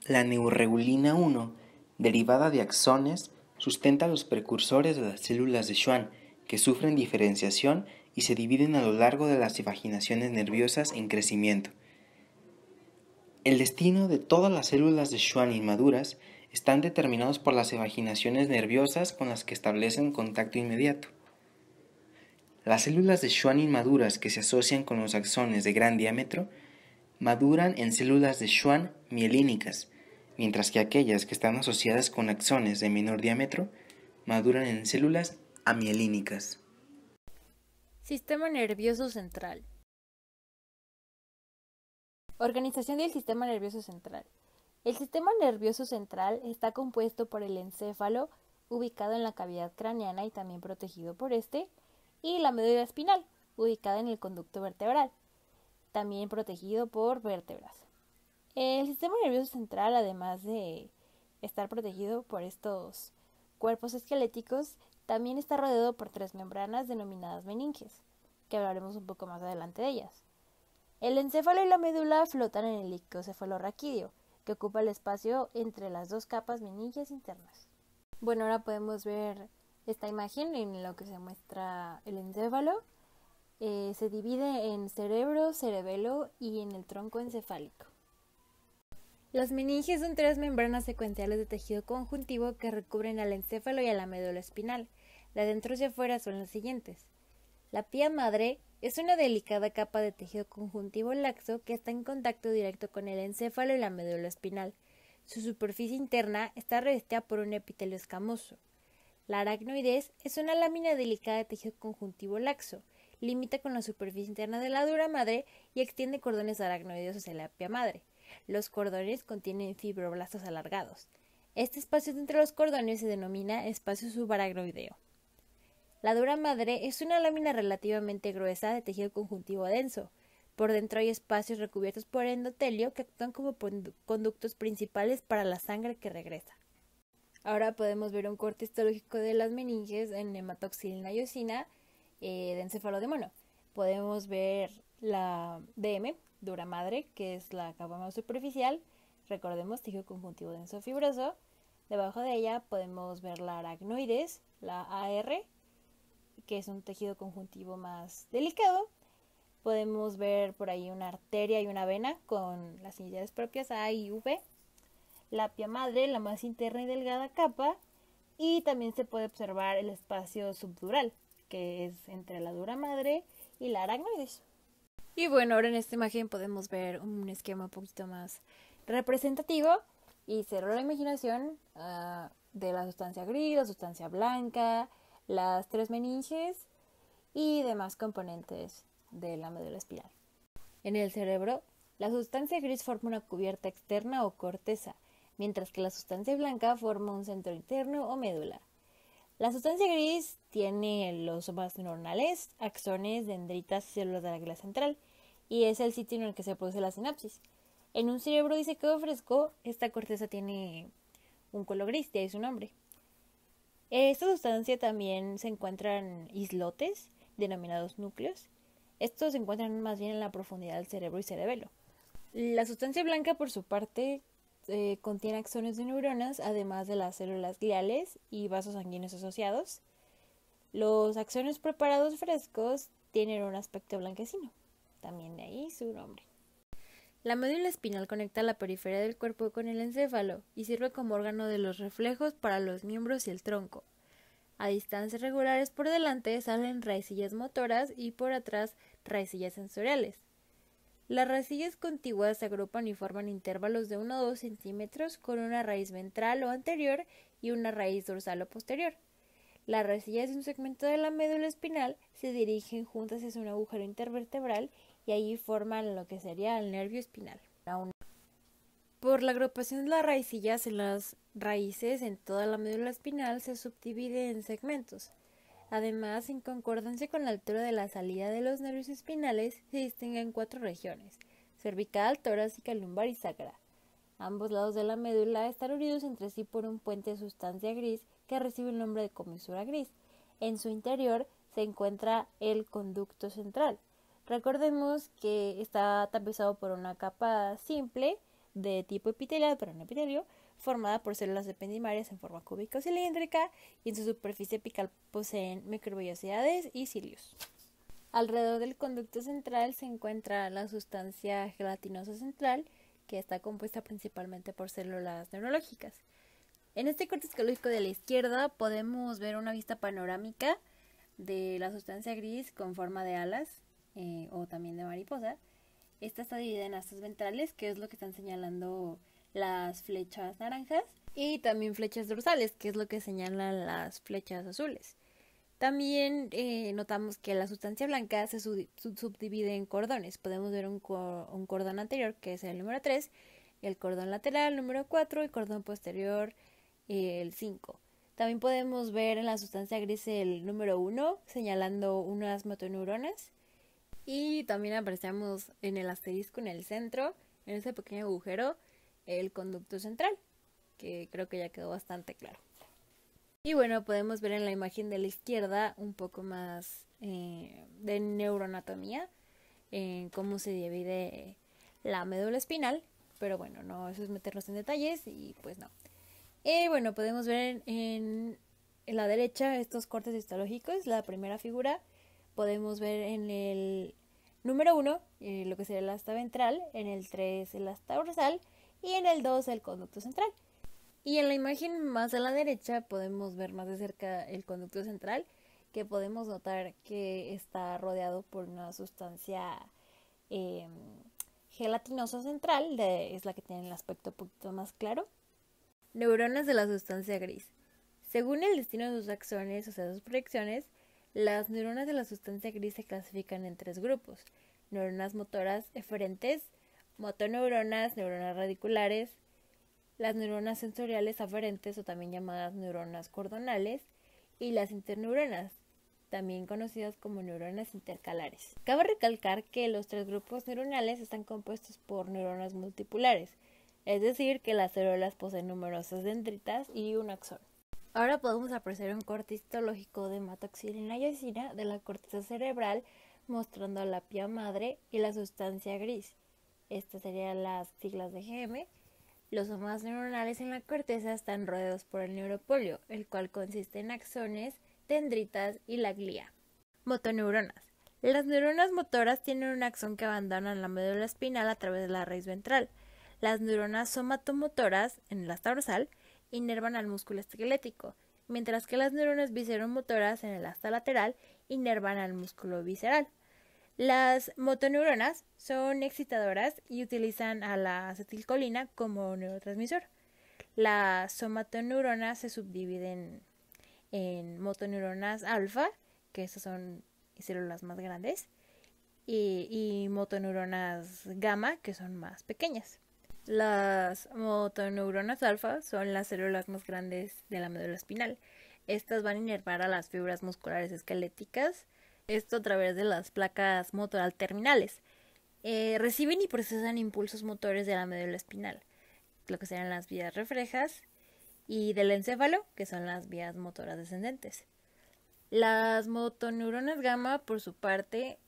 La neuregulina 1, derivada de axones, sustenta los precursores de las células de Schwann, que sufren diferenciación y se dividen a lo largo de las evaginaciones nerviosas en crecimiento. El destino de todas las células de Schwann inmaduras están determinados por las evaginaciones nerviosas con las que establecen contacto inmediato. Las células de Schwann inmaduras que se asocian con los axones de gran diámetro maduran en células de Schwann mielínicas, mientras que aquellas que están asociadas con axones de menor diámetro maduran en células amielínicas. Sistema nervioso central. Organización del sistema nervioso central. El sistema nervioso central está compuesto por el encéfalo, ubicado en la cavidad craneana y también protegido por este, y la médula espinal, ubicada en el conducto vertebral, también protegido por vértebras. El sistema nervioso central, además de estar protegido por estos cuerpos esqueléticos, también está rodeado por 3 membranas denominadas meninges, que hablaremos un poco más adelante de ellas. El encéfalo y la médula flotan en el líquido cefalorraquídeo, que ocupa el espacio entre las 2 capas meninges internas. Bueno, ahora podemos ver esta imagen en lo que se muestra el encéfalo. Se divide en cerebro, cerebelo y en el tronco encefálico. Las meninges son 3 membranas secuenciales de tejido conjuntivo que recubren al encéfalo y a la médula espinal. De adentro hacia afuera son las siguientes. La pía madre es una delicada capa de tejido conjuntivo laxo que está en contacto directo con el encéfalo y la médula espinal. Su superficie interna está revestida por un epitelio escamoso. La aracnoides es una lámina delicada de tejido conjuntivo laxo. Limita con la superficie interna de la dura madre y extiende cordones aracnoideos hacia la pía madre. Los cordones contienen fibroblastos alargados. Este espacio entre los cordones se denomina espacio subaracnoideo. La dura madre es una lámina relativamente gruesa de tejido conjuntivo denso. Por dentro hay espacios recubiertos por endotelio que actúan como conductos principales para la sangre que regresa. Ahora podemos ver un corte histológico de las meninges en hematoxilina y eosina de encéfalo de mono. Podemos ver la DM, dura madre, que es la capa más superficial. Recordemos, tejido conjuntivo denso fibroso. Debajo de ella podemos ver la aracnoides, la AR, que es un tejido conjuntivo más delicado. Podemos ver por ahí una arteria y una vena con las iniciales propias A y V. La pía madre, la más interna y delgada capa. Y también se puede observar el espacio subdural, que es entre la dura madre y la aracnoides. Y bueno, ahora en esta imagen podemos ver un esquema un poquito más representativo y cerrar la imaginación de la sustancia gris, la sustancia blanca, las 3 meninges y demás componentes de la médula espinal. En el cerebro, la sustancia gris forma una cubierta externa o corteza, mientras que la sustancia blanca forma un centro interno o médula. La sustancia gris tiene los somas neuronales, axones, dendritas y células de la glia central, y es el sitio en el que se produce la sinapsis. En un cerebro disecado fresco, esta corteza tiene un color gris, de ahí su nombre. Esta sustancia también se encuentran islotes, denominados núcleos. Estos se encuentran más bien en la profundidad del cerebro y cerebelo. La sustancia blanca, por su parte, contiene axones de neuronas, además de las células gliales y vasos sanguíneos asociados. Los axones preparados frescos tienen un aspecto blanquecino, también de ahí su nombre. La médula espinal conecta la periferia del cuerpo con el encéfalo y sirve como órgano de los reflejos para los miembros y el tronco. A distancias regulares por delante salen raicillas motoras y por atrás raicillas sensoriales. Las raicillas contiguas se agrupan y forman intervalos de 1 a 2 centímetros con una raíz ventral o anterior y una raíz dorsal o posterior. Las raicillas de un segmento de la médula espinal se dirigen juntas hacia un agujero intervertebral y allí forman lo que sería el nervio espinal. Por la agrupación de las raicillas en las raíces en toda la médula espinal se subdivide en segmentos. Además, en concordancia con la altura de la salida de los nervios espinales, se distinguen 4 regiones: cervical, torácica, lumbar y sacra. Ambos lados de la médula están unidos entre sí por un puente de sustancia gris que recibe el nombre de comisura gris. En su interior se encuentra el conducto central. Recordemos que está tapizado por una capa simple de tipo epitelial, pero no epitelio, formada por células ependimarias en forma cúbica o cilíndrica, y en su superficie apical poseen microvellosidades y cilios. Alrededor del conducto central se encuentra la sustancia gelatinosa central, que está compuesta principalmente por células neurológicas. En este corte histológico de la izquierda podemos ver una vista panorámica de la sustancia gris con forma de alas o también de mariposa. Esta está dividida en astas ventrales, que es lo que están señalando las flechas naranjas, y también flechas dorsales, que es lo que señalan las flechas azules. También notamos que la sustancia blanca se subdivide en cordones. Podemos ver un cordón anterior, que es el número 3, el cordón lateral número 4 y cordón posterior el 5. También podemos ver en la sustancia gris el número 1, señalando unas motoneuronas. Y también apreciamos en el asterisco en el centro, en ese pequeño agujero, el conducto central, que creo que ya quedó bastante claro. Y bueno, podemos ver en la imagen de la izquierda un poco más de neuroanatomía, en cómo se divide la médula espinal, pero bueno, no, eso es meternos en detalles y pues no. Bueno, podemos ver en la derecha estos cortes histológicos. La primera figura podemos ver en el número 1 lo que sería el asta ventral, en el 3 el asta dorsal y en el 2 el conducto central. Y en la imagen más a la derecha podemos ver más de cerca el conducto central, que podemos notar que está rodeado por una sustancia gelatinosa central, es la que tiene el aspecto un poquito más claro. Neuronas de la sustancia gris. Según el destino de sus axones, o sea, sus proyecciones, las neuronas de la sustancia gris se clasifican en 3 grupos: neuronas motoras eferentes, motoneuronas, neuronas radiculares, las neuronas sensoriales aferentes o también llamadas neuronas cordonales, y las interneuronas, también conocidas como neuronas intercalares. Cabe recalcar que los 3 grupos neuronales están compuestos por neuronas multipolares, es decir, que las células poseen numerosas dendritas y un axón. Ahora podemos apreciar un corte histológico de hematoxilina y eosina de la corteza cerebral, mostrando la pía madre y la sustancia gris. Estas serían las siglas de GM. Los somas neuronales en la corteza están rodeados por el neuropolio, el cual consiste en axones, dendritas y la glía. Motoneuronas. Las neuronas motoras tienen un axón que abandonan la médula espinal a través de la raíz ventral. Las neuronas somatomotoras, en el asta dorsal, inervan al músculo esquelético, mientras que las neuronas visceromotoras, en el asta lateral, inervan al músculo visceral. Las motoneuronas son excitadoras y utilizan a la acetilcolina como neurotransmisor. Las somatoneuronas se subdividen en motoneuronas alfa, que esas son células más grandes, y motoneuronas gamma, que son más pequeñas. Las motoneuronas alfa son las células más grandes de la médula espinal. Estas van a inervar a las fibras musculares esqueléticas, esto a través de las placas motoral terminales. Reciben y procesan impulsos motores de la médula espinal, lo que serán las vías reflejas, y del encéfalo, que son las vías motoras descendentes. Las motoneuronas gamma, por su parte,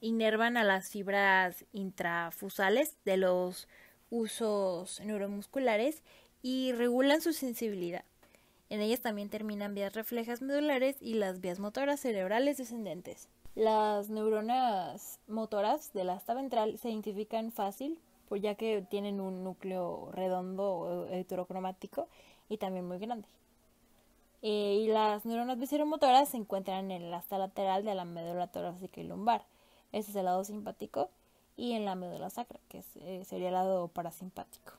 inervan a las fibras intrafusales de los husos neuromusculares y regulan su sensibilidad. En ellas también terminan vías reflejas medulares y las vías motoras cerebrales descendentes. Las neuronas motoras del asta ventral se identifican fácil, ya que tienen un núcleo redondo o heterocromático y también muy grande. Y las neuronas visceromotoras se encuentran en el asta lateral de la médula torácica y lumbar. Este es el lado simpático, y en la médula sacra, que sería el lado parasimpático.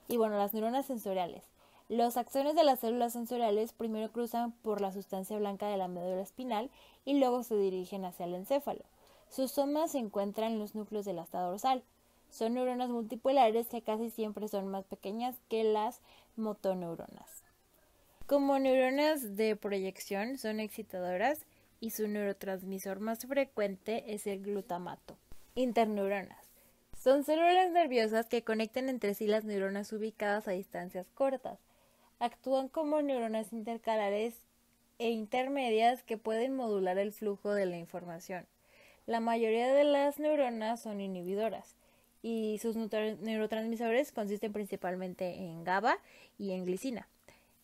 Y bueno, las neuronas sensoriales. Los axones de las células sensoriales primero cruzan por la sustancia blanca de la médula espinal y luego se dirigen hacia el encéfalo. Sus somas se encuentran en los núcleos del asta dorsal. Son neuronas multipolares que casi siempre son más pequeñas que las motoneuronas. Como neuronas de proyección son excitadoras y su neurotransmisor más frecuente es el glutamato. Interneuronas. Son células nerviosas que conectan entre sí las neuronas ubicadas a distancias cortas. Actúan como neuronas intercalares e intermedias que pueden modular el flujo de la información. La mayoría de las neuronas son inhibidoras y sus neurotransmisores consisten principalmente en GABA y en glicina.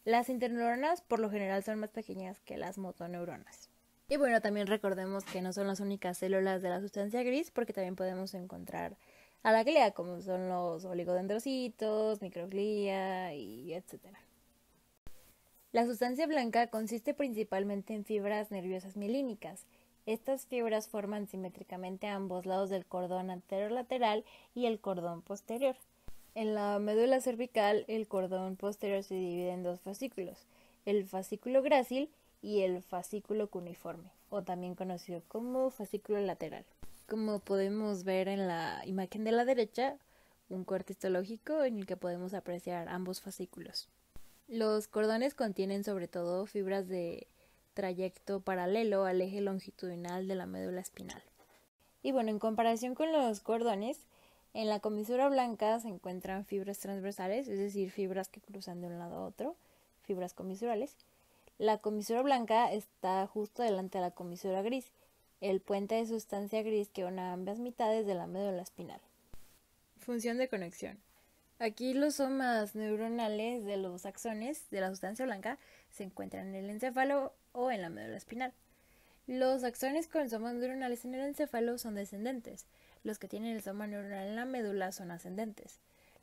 Las interneuronas por lo general son más pequeñas que las motoneuronas. Y bueno, también recordemos que no son las únicas células de la sustancia gris, porque también podemos encontrar a la glía, como son los oligodendrocitos, microglía y etc. La sustancia blanca consiste principalmente en fibras nerviosas mielínicas. Estas fibras forman simétricamente a ambos lados del cordón anterolateral y el cordón posterior. En la médula cervical, el cordón posterior se divide en dos fascículos, el fascículo grácil y el fascículo cuneiforme, o también conocido como fascículo lateral. Como podemos ver en la imagen de la derecha, un corte histológico en el que podemos apreciar ambos fascículos. Los cordones contienen sobre todo fibras de trayecto paralelo al eje longitudinal de la médula espinal. Y bueno, en comparación con los cordones, en la comisura blanca se encuentran fibras transversales, es decir, fibras que cruzan de un lado a otro, fibras comisurales. La comisura blanca está justo delante de la comisura gris, el puente de sustancia gris que une ambas mitades de la médula espinal. Función de conexión. Aquí los somas neuronales de los axones de la sustancia blanca se encuentran en el encéfalo o en la médula espinal. Los axones con somas neuronales en el encéfalo son descendentes. Los que tienen el soma neuronal en la médula son ascendentes.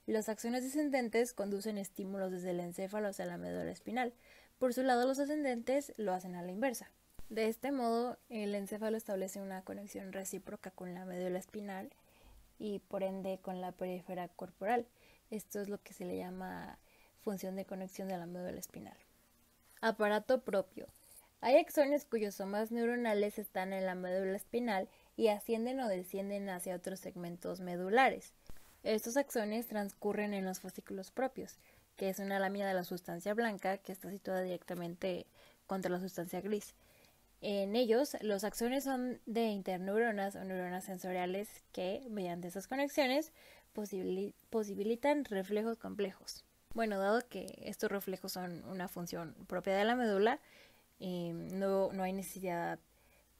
Los axones descendentes conducen estímulos desde el encéfalo hacia la médula espinal. Por su lado, los ascendentes lo hacen a la inversa. De este modo, el encéfalo establece una conexión recíproca con la médula espinal y por ende con la perífera corporal. Esto es lo que se le llama función de conexión de la médula espinal. Aparato propio. Hay axones cuyos somas neuronales están en la médula espinal y ascienden o descienden hacia otros segmentos medulares. Estos axones transcurren en los fascículos propios, que es una lámina de la sustancia blanca que está situada directamente contra la sustancia gris. En ellos, los axones son de interneuronas o neuronas sensoriales que, mediante esas conexiones, posibilitan reflejos complejos. Bueno, dado que estos reflejos son una función propia de la médula, no hay necesidad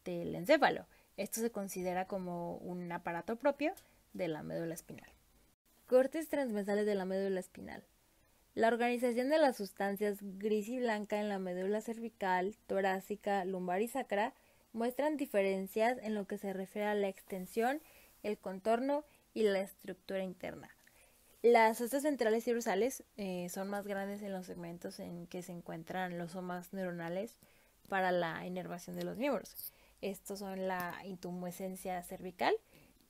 del encéfalo. Esto se considera como un aparato propio de la médula espinal. Cortes transversales de la médula espinal. La organización de las sustancias gris y blanca en la médula cervical, torácica, lumbar y sacra muestran diferencias en lo que se refiere a la extensión, el contorno y la estructura interna. Las astas ventrales y dorsales son más grandes en los segmentos en que se encuentran los somas neuronales para la inervación de los miembros. Estos son la intumescencia cervical,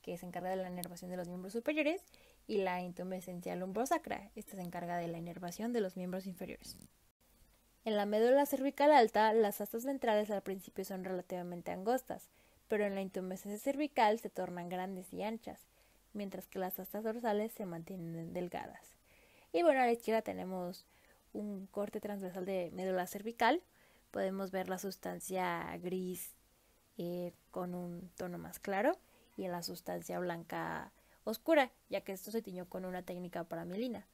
que se encarga de la inervación de los miembros superiores, y la intumescencia lumbrosacra, esta se encarga de la inervación de los miembros inferiores. En la médula cervical alta, las astas ventrales al principio son relativamente angostas, pero en la intumescencia cervical se tornan grandes y anchas, mientras que las astas dorsales se mantienen delgadas. Y bueno, a la izquierda tenemos un corte transversal de médula cervical. Podemos ver la sustancia gris con un tono más claro y en la sustancia blanca oscura, ya que esto se tiñó con una técnica paramielina.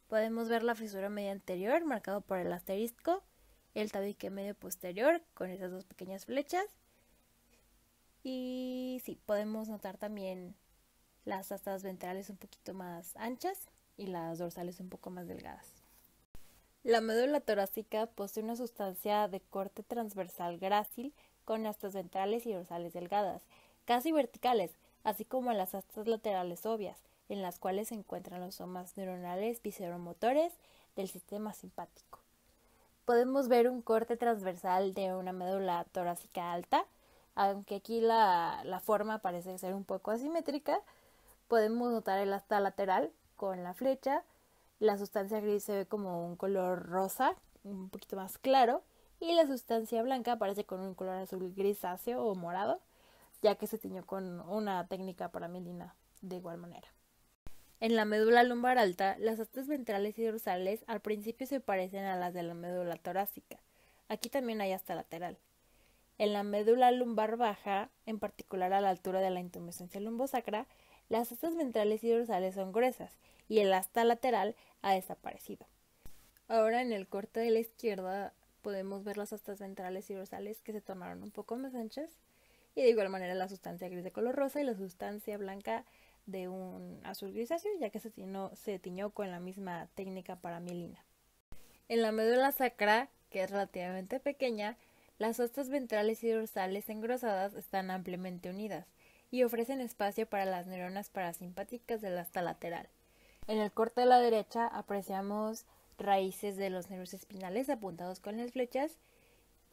Podemos ver la fisura media anterior marcado por el asterisco, el tabique medio posterior con esas dos pequeñas flechas y sí, podemos notar también las astas ventrales un poquito más anchas y las dorsales un poco más delgadas. La médula torácica posee una sustancia de corte transversal grácil con astas ventrales y dorsales delgadas, casi verticales, así como las astas laterales obvias, en las cuales se encuentran los somas neuronales visceromotores del sistema simpático. Podemos ver un corte transversal de una médula torácica alta, aunque aquí la forma parece ser un poco asimétrica. Podemos notar el asta lateral con la flecha, la sustancia gris se ve como un color rosa, un poquito más claro, y la sustancia blanca aparece con un color azul grisáceo o morado, ya que se tiñó con una técnica paramielina de igual manera. En la médula lumbar alta, las astas ventrales y dorsales al principio se parecen a las de la médula torácica. Aquí también hay asta lateral. En la médula lumbar baja, en particular a la altura de la intumescencia lumbosacra, las astas ventrales y dorsales son gruesas y el asta lateral ha desaparecido. Ahora en el corte de la izquierda podemos ver las astas ventrales y dorsales que se tornaron un poco más anchas, y de igual manera la sustancia gris de color rosa y la sustancia blanca de un azul grisáceo, ya que se tiñó con la misma técnica para mielina. En la médula sacra, que es relativamente pequeña, las astas ventrales y dorsales engrosadas están ampliamente unidas y ofrecen espacio para las neuronas parasimpáticas del asta lateral. En el corte de la derecha apreciamos raíces de los nervios espinales apuntados con las flechas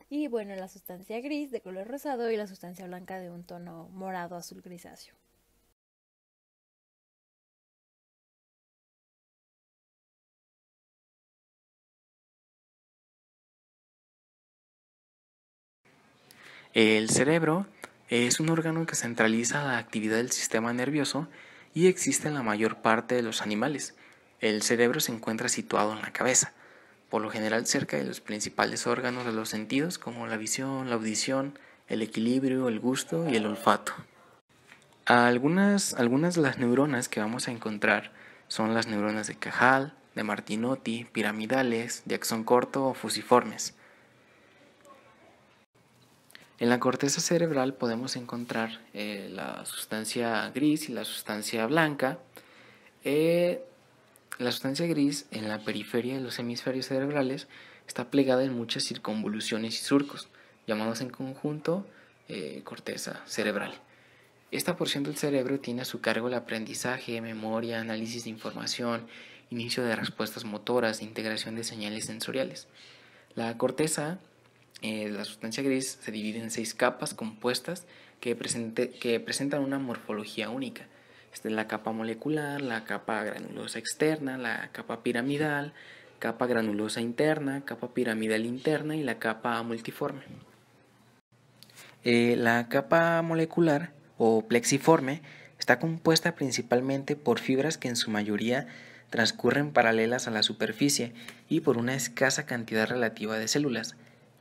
y bueno, la sustancia gris de color rosado y la sustancia blanca de un tono morado azul grisáceo. El cerebro es un órgano que centraliza la actividad del sistema nervioso y existe en la mayor parte de los animales. El cerebro se encuentra situado en la cabeza, por lo general cerca de los principales órganos de los sentidos como la visión, la audición, el equilibrio, el gusto y el olfato. Algunas de las neuronas que vamos a encontrar son las neuronas de Cajal, de Martinotti, piramidales, de axón corto o fusiformes. En la corteza cerebral podemos encontrar la sustancia gris y la sustancia blanca. La sustancia gris en la periferia de los hemisferios cerebrales está plegada en muchas circunvoluciones y surcos, llamados en conjunto corteza cerebral. Esta porción del cerebro tiene a su cargo el aprendizaje, memoria, análisis de información, inicio de respuestas motoras e integración de señales sensoriales. La corteza, la sustancia gris, se divide en 6 capas compuestas que presentan una morfología única. Esta es la capa molecular, la capa granulosa externa, la capa piramidal, capa granulosa interna, capa piramidal interna y la capa multiforme. La capa molecular o plexiforme está compuesta principalmente por fibras que en su mayoría transcurren paralelas a la superficie y por una escasa cantidad relativa de células,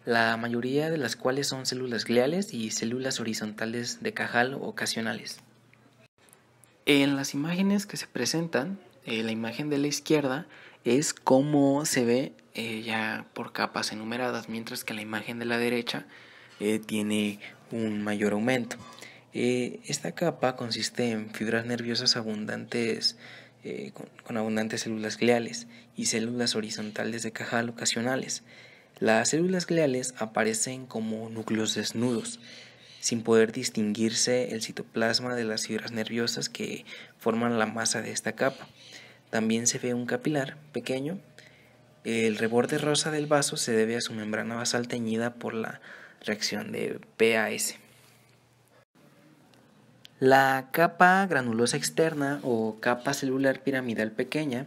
la mayoría de las cuales son células gliales y células horizontales de Cajal ocasionales. En las imágenes que se presentan, la imagen de la izquierda es cómo se ve ya por capas enumeradas, mientras que la imagen de la derecha tiene un mayor aumento. Esta capa consiste en fibras nerviosas abundantes con abundantes células gliales y células horizontales de Cajal ocasionales. Las células gliales aparecen como núcleos desnudos, sin poder distinguirse el citoplasma de las fibras nerviosas que forman la masa de esta capa. También se ve un capilar pequeño. El reborde rosa del vaso se debe a su membrana basal teñida por la reacción de PAS. La capa granulosa externa o capa celular piramidal pequeña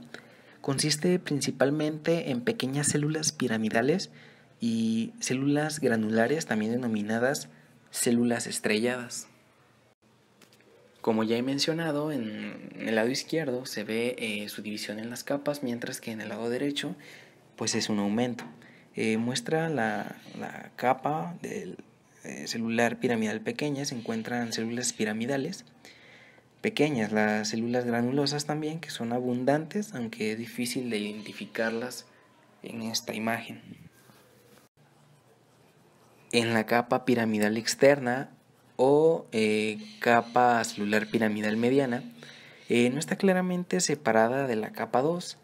consiste principalmente en pequeñas células piramidales y células granulares, también denominadas células estrelladas. Como ya he mencionado, en el lado izquierdo se ve su división en las capas, mientras que en el lado derecho pues es un aumento. Muestra la capa del celular piramidal pequeña, se encuentran células piramidales pequeñas, las células granulosas también, que son abundantes, aunque es difícil de identificarlas en esta imagen. En la capa piramidal externa o capa celular piramidal mediana, no está claramente separada de la capa 2.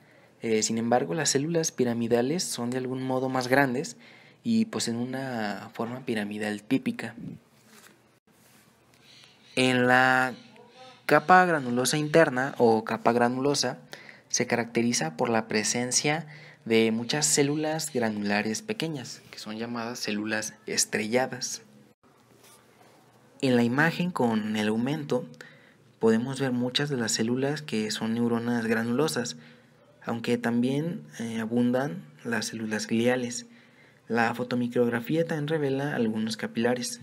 Sin embargo, las células piramidales son de algún modo más grandes y poseen una forma piramidal típica. En la capa granulosa interna o capa granulosa se caracteriza por la presencia de muchas células granulares pequeñas, que son llamadas células estrelladas. En la imagen con el aumento podemos ver muchas de las células que son neuronas granulosas, aunque también abundan las células gliales. La fotomicrografía también revela algunos capilares.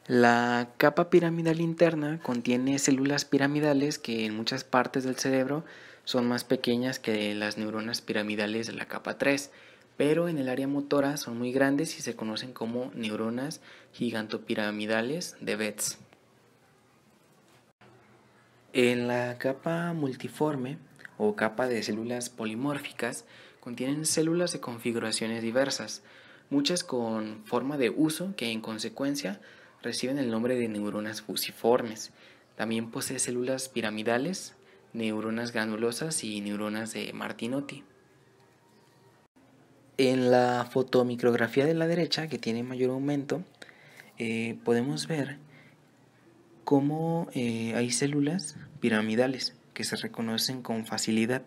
La capa piramidal interna contiene células piramidales que en muchas partes del cerebro son más pequeñas que las neuronas piramidales de la capa 3, pero en el área motora son muy grandes y se conocen como neuronas gigantopiramidales de Betz. En la capa multiforme o capa de células polimórficas Contienen células de configuraciones diversas, muchas con forma de uso que en consecuencia reciben el nombre de neuronas fusiformes. También posee células piramidales, neuronas granulosas y neuronas de Martinotti. En la fotomicrografía de la derecha, que tiene mayor aumento, podemos ver cómo hay células piramidales que se reconocen con facilidad.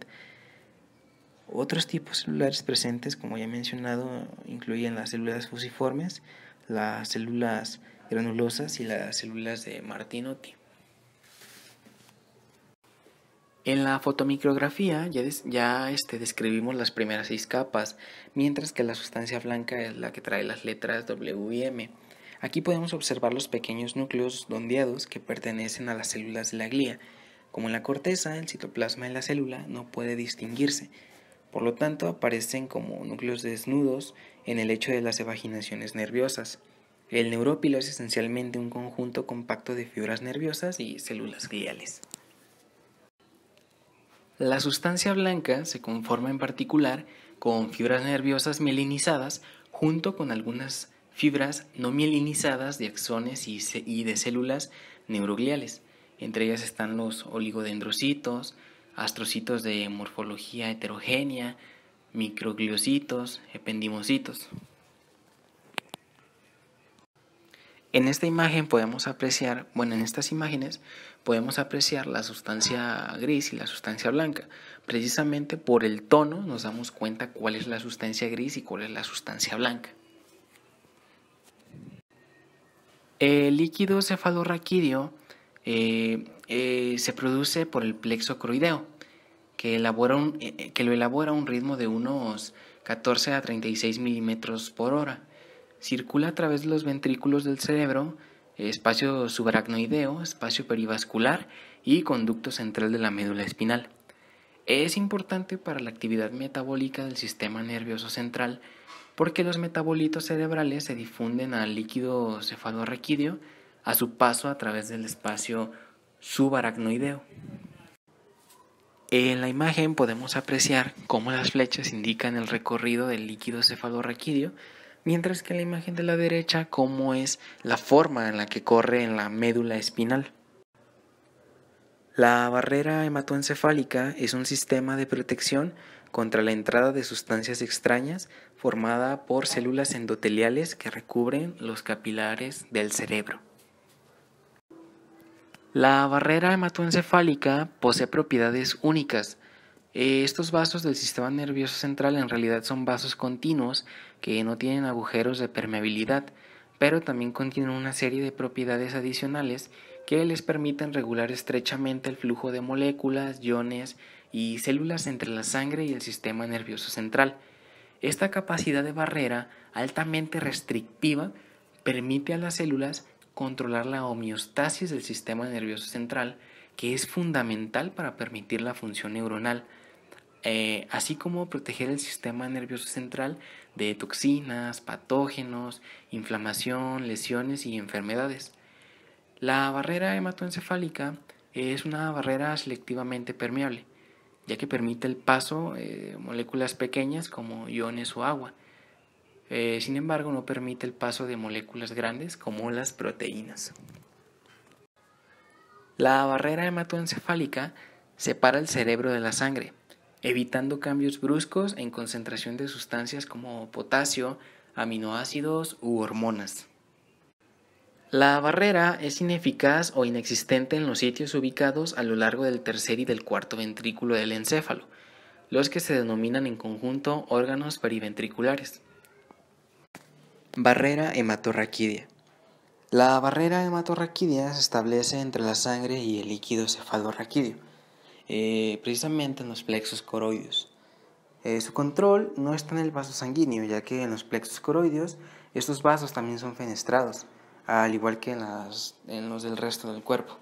Otros tipos celulares presentes, como ya he mencionado, incluyen las células fusiformes, las células granulosas y las células de Martinotti. En la fotomicrografía ya describimos las primeras 6 capas, mientras que la sustancia blanca es la que trae las letras W y M. Aquí podemos observar los pequeños núcleos ondeados que pertenecen a las células de la glía. Como en la corteza, el citoplasma de la célula no puede distinguirse, por lo tanto aparecen como núcleos desnudos en el lecho de las evaginaciones nerviosas. El neurópilo es esencialmente un conjunto compacto de fibras nerviosas y células gliales. La sustancia blanca se conforma en particular con fibras nerviosas mielinizadas junto con algunas fibras no mielinizadas de axones y de células neurogliales. Entre ellas están los oligodendrocitos, astrocitos de morfología heterogénea, microgliocitos, ependimocitos. En estas imágenes podemos apreciar la sustancia gris y la sustancia blanca. Precisamente por el tono nos damos cuenta cuál es la sustancia gris y cuál es la sustancia blanca. El líquido cefalorraquídeo se produce por el plexo coroideo, que lo elabora a un ritmo de unos 14 a 36 milímetros por hora. Circula a través de los ventrículos del cerebro, espacio subaracnoideo, espacio perivascular y conducto central de la médula espinal. Es importante para la actividad metabólica del sistema nervioso central porque los metabolitos cerebrales se difunden al líquido cefalorraquídeo a su paso a través del espacio subaracnoideo. En la imagen podemos apreciar cómo las flechas indican el recorrido del líquido cefalorraquídeo, mientras que en la imagen de la derecha cómo es la forma en la que corre en la médula espinal. La barrera hematoencefálica es un sistema de protección contra la entrada de sustancias extrañas formada por células endoteliales que recubren los capilares del cerebro. La barrera hematoencefálica posee propiedades únicas. Estos vasos del sistema nervioso central en realidad son vasos continuos que no tienen agujeros de permeabilidad, pero también contienen una serie de propiedades adicionales que les permiten regular estrechamente el flujo de moléculas, iones y células entre la sangre y el sistema nervioso central. Esta capacidad de barrera altamente restrictiva permite a las células controlar la homeostasis del sistema nervioso central, que es fundamental para permitir la función neuronal, así como proteger el sistema nervioso central de toxinas, patógenos, inflamación, lesiones y enfermedades. La barrera hematoencefálica es una barrera selectivamente permeable, ya que permite el paso de moléculas pequeñas como iones o agua. Sin embargo, no permite el paso de moléculas grandes como las proteínas. La barrera hematoencefálica separa el cerebro de la sangre, evitando cambios bruscos en concentración de sustancias como potasio, aminoácidos u hormonas. La barrera es ineficaz o inexistente en los sitios ubicados a lo largo del tercer y del cuarto ventrículo del encéfalo, los que se denominan en conjunto órganos periventriculares. Barrera hematorraquídea. La barrera hematorraquídea se establece entre la sangre y el líquido cefalorraquídeo, precisamente en los plexos coroideos. Su control no está en el vaso sanguíneo, ya que en los plexos coroideos estos vasos también son fenestrados, al igual que en los del resto del cuerpo.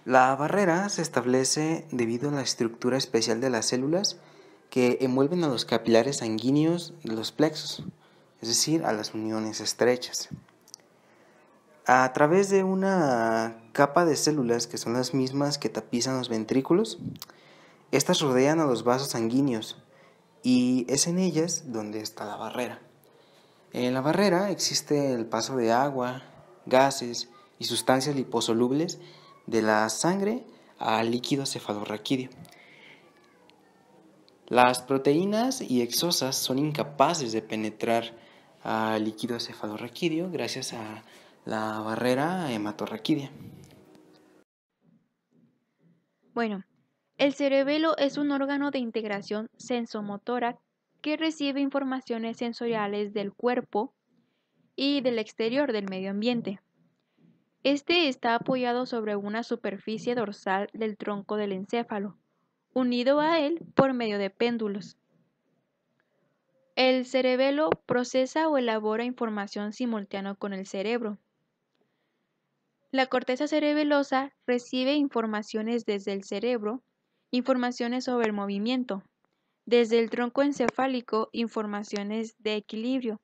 La barrera se establece debido a la estructura especial de las células que envuelven a los capilares sanguíneos de los plexos, es decir, a las uniones estrechas. A través de una capa de células que son las mismas que tapizan los ventrículos, estas rodean a los vasos sanguíneos y es en ellas donde está la barrera. En la barrera existe el paso de agua, gases y sustancias liposolubles de la sangre al líquido cefalorraquídeo. Las proteínas y exosas son incapaces de penetrar al líquido cefalorraquídeo gracias a la barrera hematorraquídea. Bueno, el cerebelo es un órgano de integración sensomotora que recibe informaciones sensoriales del cuerpo y del exterior del medio ambiente. Este está apoyado sobre una superficie dorsal del tronco del encéfalo, unido a él por medio de péndulos. El cerebelo procesa o elabora información simultáneo con el cerebro. La corteza cerebelosa recibe informaciones desde el cerebro, informaciones sobre el movimiento, desde el tronco encefálico, informaciones de equilibrio,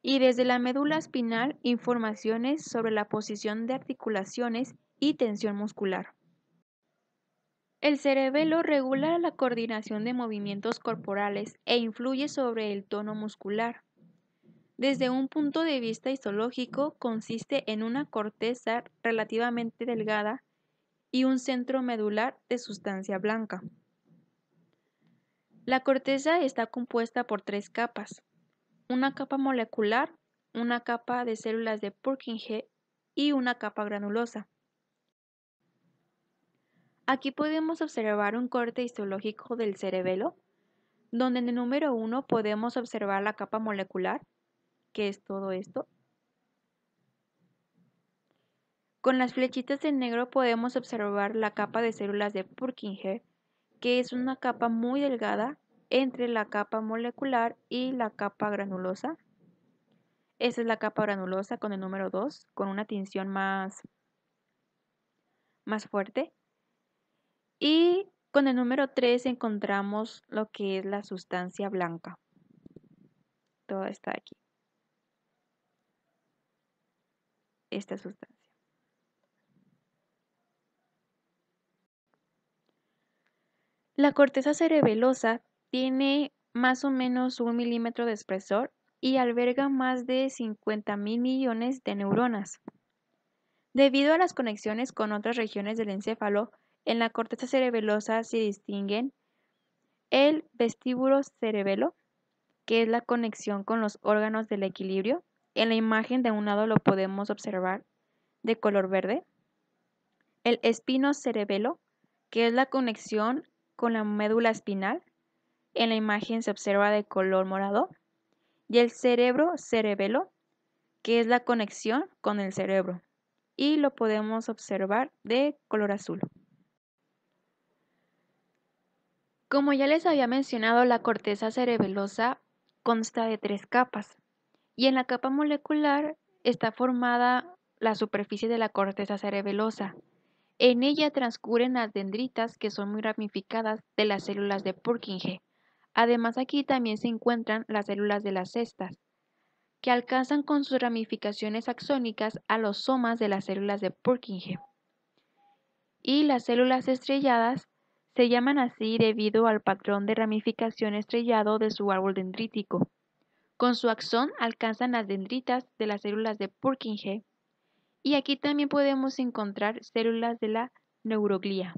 y desde la médula espinal, informaciones sobre la posición de articulaciones y tensión muscular. El cerebelo regula la coordinación de movimientos corporales e influye sobre el tono muscular. Desde un punto de vista histológico, consiste en una corteza relativamente delgada y un centro medular de sustancia blanca. La corteza está compuesta por 3 capas: una capa molecular, una capa de células de Purkinje y una capa granulosa. Aquí podemos observar un corte histológico del cerebelo, donde en el número 1 podemos observar la capa molecular, que es todo esto. Con las flechitas en negro podemos observar la capa de células de Purkinje, que es una capa muy delgada entre la capa molecular y la capa granulosa. Esa es la capa granulosa con el número 2, con una tinción más fuerte. Y con el número 3 encontramos lo que es la sustancia blanca. Toda está aquí. Esta sustancia. La corteza cerebelosa tiene más o menos 1 milímetro de espesor y alberga más de 50.000 millones de neuronas. Debido a las conexiones con otras regiones del encéfalo, en la corteza cerebelosa se distinguen el vestíbulo cerebelo, que es la conexión con los órganos del equilibrio. En la imagen de un lado lo podemos observar de color verde. El espinocerebelo, que es la conexión con la médula espinal. En la imagen se observa de color morado. Y el cerebelo, que es la conexión con el cerebro, y lo podemos observar de color azul. Como ya les había mencionado, la corteza cerebelosa consta de 3 capas, y en la capa molecular está formada la superficie de la corteza cerebelosa. En ella transcurren las dendritas, que son muy ramificadas, de las células de Purkinje. Además, aquí también se encuentran las células de las cestas, que alcanzan con sus ramificaciones axónicas a los somas de las células de Purkinje. Y las células estrelladas se llaman así debido al patrón de ramificación estrellado de su árbol dendrítico. Con su axón alcanzan las dendritas de las células de Purkinje. Y aquí también podemos encontrar células de la neuroglía.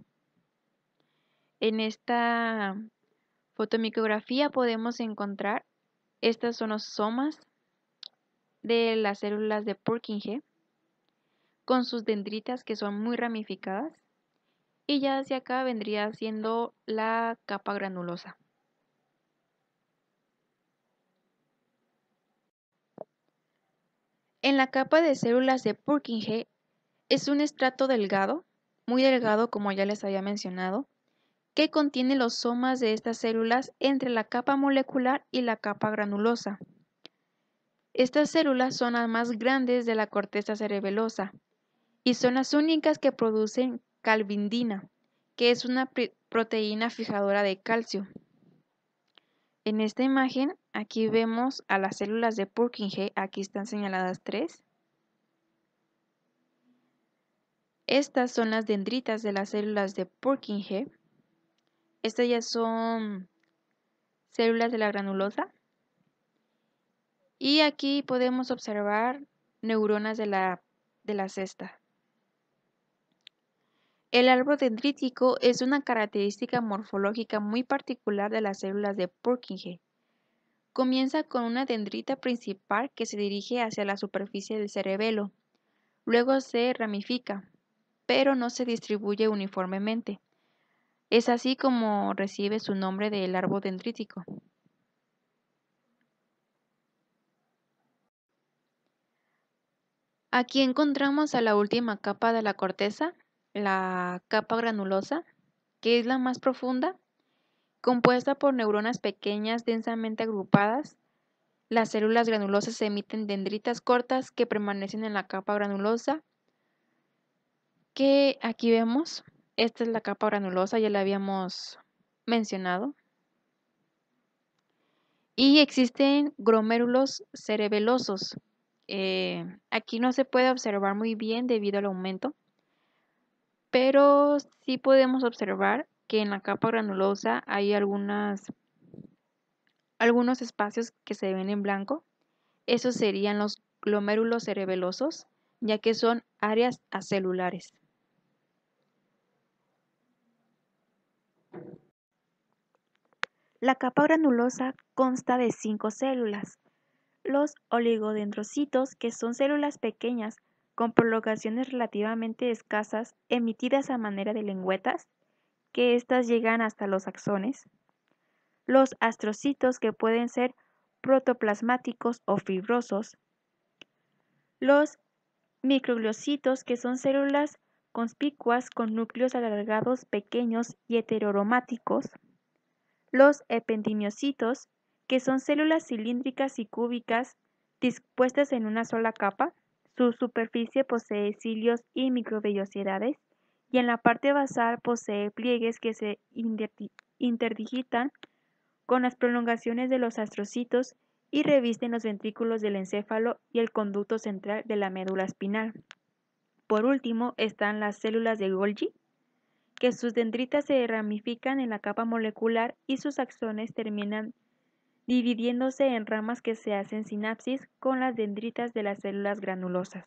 En esta fotomicrografía podemos encontrar, estos son los somas de las células de Purkinje, con sus dendritas que son muy ramificadas, y ya hacia acá vendría siendo la capa granulosa. En la capa de células de Purkinje es un estrato delgado, muy delgado como ya les había mencionado, que contiene los somas de estas células entre la capa molecular y la capa granulosa. Estas células son las más grandes de la corteza cerebelosa y son las únicas que producen calvindina, que es una proteína fijadora de calcio. En esta imagen, aquí vemos a las células de Purkinje, aquí están señaladas 3. Estas son las dendritas de las células de Purkinje. Estas ya son células de la granulosa. Y aquí podemos observar neuronas de la cesta. El árbol dendrítico es una característica morfológica muy particular de las células de Purkinje. Comienza con una dendrita principal que se dirige hacia la superficie del cerebelo. Luego se ramifica, pero no se distribuye uniformemente. Es así como recibe su nombre del árbol dendrítico. Aquí encontramos a la última capa de la corteza, la capa granulosa, que es la más profunda, compuesta por neuronas pequeñas densamente agrupadas. Las células granulosas emiten dendritas cortas que permanecen en la capa granulosa, que aquí vemos. Esta es la capa granulosa, ya la habíamos mencionado. Y existen glomérulos cerebelosos. Aquí no se puede observar muy bien debido al aumento, pero sí podemos observar que en la capa granulosa hay algunos espacios que se ven en blanco. Esos serían los glomérulos cerebelosos, ya que son áreas acelulares. La capa granulosa consta de 5 células. Los oligodendrocitos, que son células pequeñas con prolongaciones relativamente escasas emitidas a manera de lengüetas, que éstas llegan hasta los axones. Los astrocitos, que pueden ser protoplasmáticos o fibrosos. Los microgliocitos, que son células conspicuas con núcleos alargados pequeños y heterochromáticos. Los ependimiocitos, que son células cilíndricas y cúbicas dispuestas en una sola capa. Su superficie posee cilios y microvellosidades, y en la parte basal posee pliegues que se interdigitan con las prolongaciones de los astrocitos y revisten los ventrículos del encéfalo y el conducto central de la médula espinal. Por último están las células de Golgi, que sus dendritas se ramifican en la capa molecular y sus axones terminan dividiéndose en ramas que se hacen sinapsis con las dendritas de las células granulosas.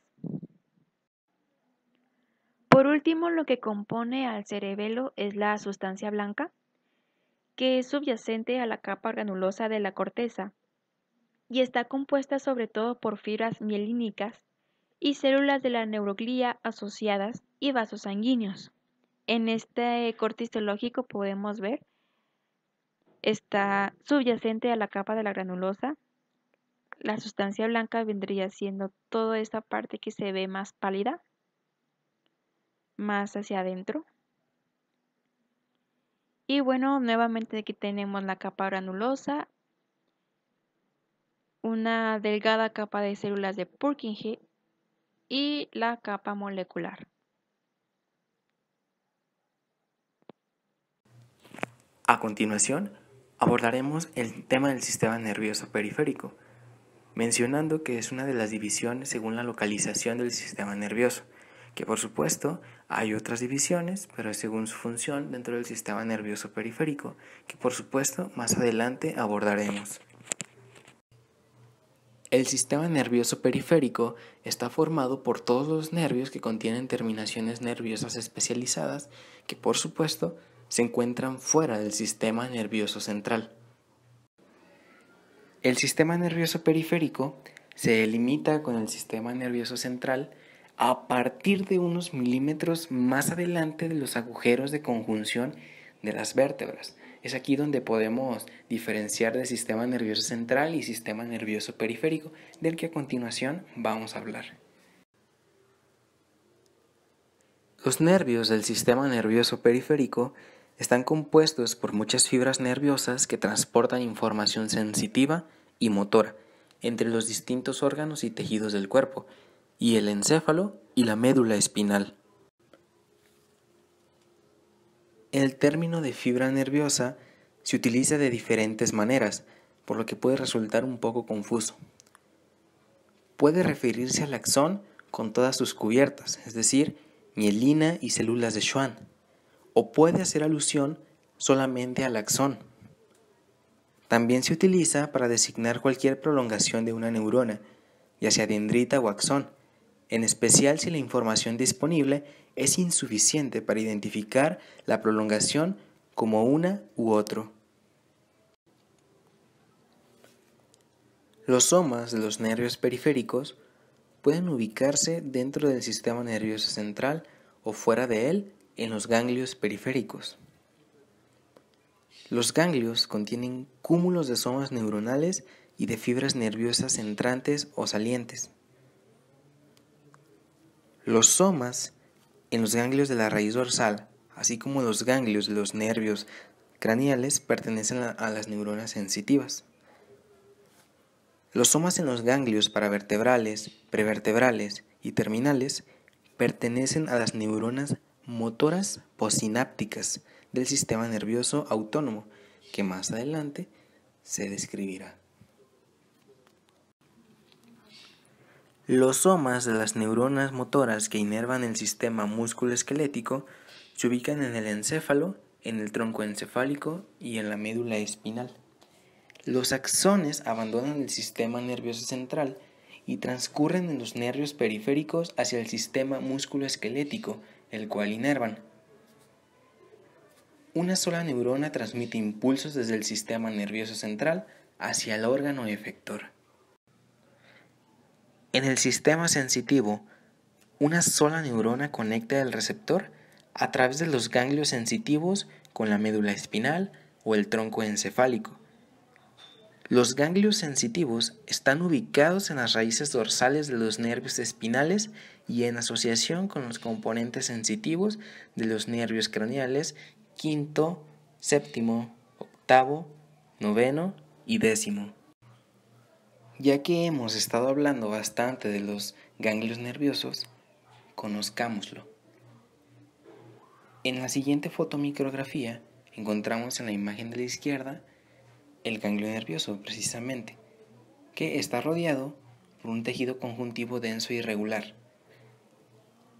Por último, lo que compone al cerebelo es la sustancia blanca, que es subyacente a la capa granulosa de la corteza y está compuesta sobre todo por fibras mielínicas y células de la neuroglía asociadas y vasos sanguíneos. En este corte histológico podemos ver, está subyacente a la capa de la granulosa. La sustancia blanca vendría siendo toda esta parte que se ve más pálida, más hacia adentro. Y bueno, nuevamente aquí tenemos la capa granulosa, una delgada capa de células de Purkinje y la capa molecular. A continuación, abordaremos el tema del sistema nervioso periférico, mencionando que es una de las divisiones según la localización del sistema nervioso, que por supuesto hay otras divisiones, pero es según su función dentro del sistema nervioso periférico, que por supuesto más adelante abordaremos. El sistema nervioso periférico está formado por todos los nervios que contienen terminaciones nerviosas especializadas que por supuesto se encuentran fuera del sistema nervioso central. El sistema nervioso periférico se delimita con el sistema nervioso central a partir de unos milímetros más adelante de los agujeros de conjunción de las vértebras. Es aquí donde podemos diferenciar del sistema nervioso central y sistema nervioso periférico, del que a continuación vamos a hablar. Los nervios del sistema nervioso periférico están compuestos por muchas fibras nerviosas que transportan información sensitiva y motora entre los distintos órganos y tejidos del cuerpo, y el encéfalo y la médula espinal. El término de fibra nerviosa se utiliza de diferentes maneras, por lo que puede resultar un poco confuso. Puede referirse al axón con todas sus cubiertas, es decir, mielina y células de Schwann, o puede hacer alusión solamente al axón. También se utiliza para designar cualquier prolongación de una neurona, ya sea dendrita o axón, en especial si la información disponible es insuficiente para identificar la prolongación como una u otro. Los somas de los nervios periféricos pueden ubicarse dentro del sistema nervioso central o fuera de él en los ganglios periféricos. Los ganglios contienen cúmulos de somas neuronales y de fibras nerviosas entrantes o salientes. Los somas en los ganglios de la raíz dorsal, así como los ganglios de los nervios craneales, pertenecen a las neuronas sensitivas. Los somas en los ganglios paravertebrales, prevertebrales y terminales pertenecen a las neuronas motoras postsinápticas del sistema nervioso autónomo, que más adelante se describirá. Los somas de las neuronas motoras que inervan el sistema músculo-esquelético se ubican en el encéfalo, en el tronco encefálico y en la médula espinal. Los axones abandonan el sistema nervioso central y transcurren en los nervios periféricos hacia el sistema músculo-esquelético, el cual inervan. Una sola neurona transmite impulsos desde el sistema nervioso central hacia el órgano efector. En el sistema sensitivo, una sola neurona conecta el receptor a través de los ganglios sensitivos con la médula espinal o el tronco encefálico. Los ganglios sensitivos están ubicados en las raíces dorsales de los nervios espinales y en asociación con los componentes sensitivos de los nervios craneales quinto, séptimo, octavo, noveno y décimo. Ya que hemos estado hablando bastante de los ganglios nerviosos, conozcámoslo. En la siguiente fotomicrografía encontramos en la imagen de la izquierda el ganglio nervioso, precisamente, que está rodeado por un tejido conjuntivo denso y irregular.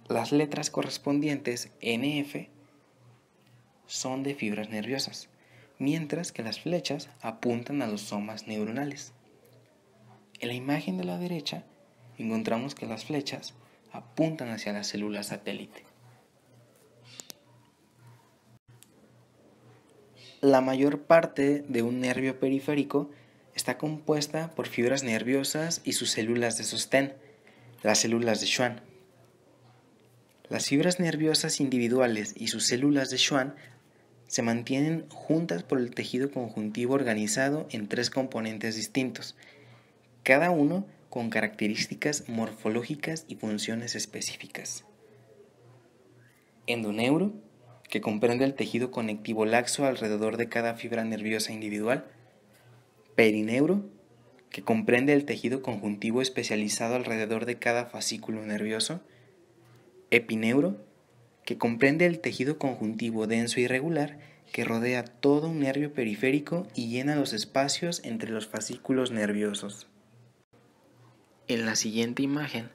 Las letras correspondientes NF son de fibras nerviosas, mientras que las flechas apuntan a los somas neuronales. En la imagen de la derecha encontramos que las flechas apuntan hacia la célula satélite. La mayor parte de un nervio periférico está compuesta por fibras nerviosas y sus células de sostén, las células de Schwann. Las fibras nerviosas individuales y sus células de Schwann se mantienen juntas por el tejido conjuntivo organizado en 3 componentes distintos, cada uno con características morfológicas y funciones específicas. Endoneuro, que comprende el tejido conectivo laxo alrededor de cada fibra nerviosa individual. Perineuro, que comprende el tejido conjuntivo especializado alrededor de cada fascículo nervioso. Epineuro, que comprende el tejido conjuntivo denso y regular que rodea todo un nervio periférico y llena los espacios entre los fascículos nerviosos. En la siguiente imagen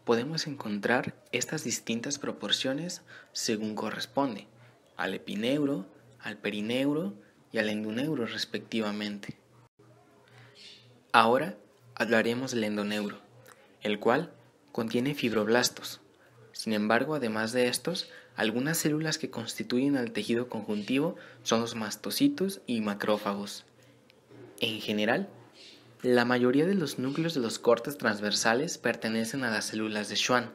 podemos encontrar estas distintas proporciones según corresponde al epineuro, al perineuro y al endoneuro respectivamente. Ahora hablaremos del endoneuro, el cual contiene fibroblastos. Sin embargo, además de estos, algunas células que constituyen al tejido conjuntivo son los mastocitos y macrófagos. En general, la mayoría de los núcleos de los cortes transversales pertenecen a las células de Schwann.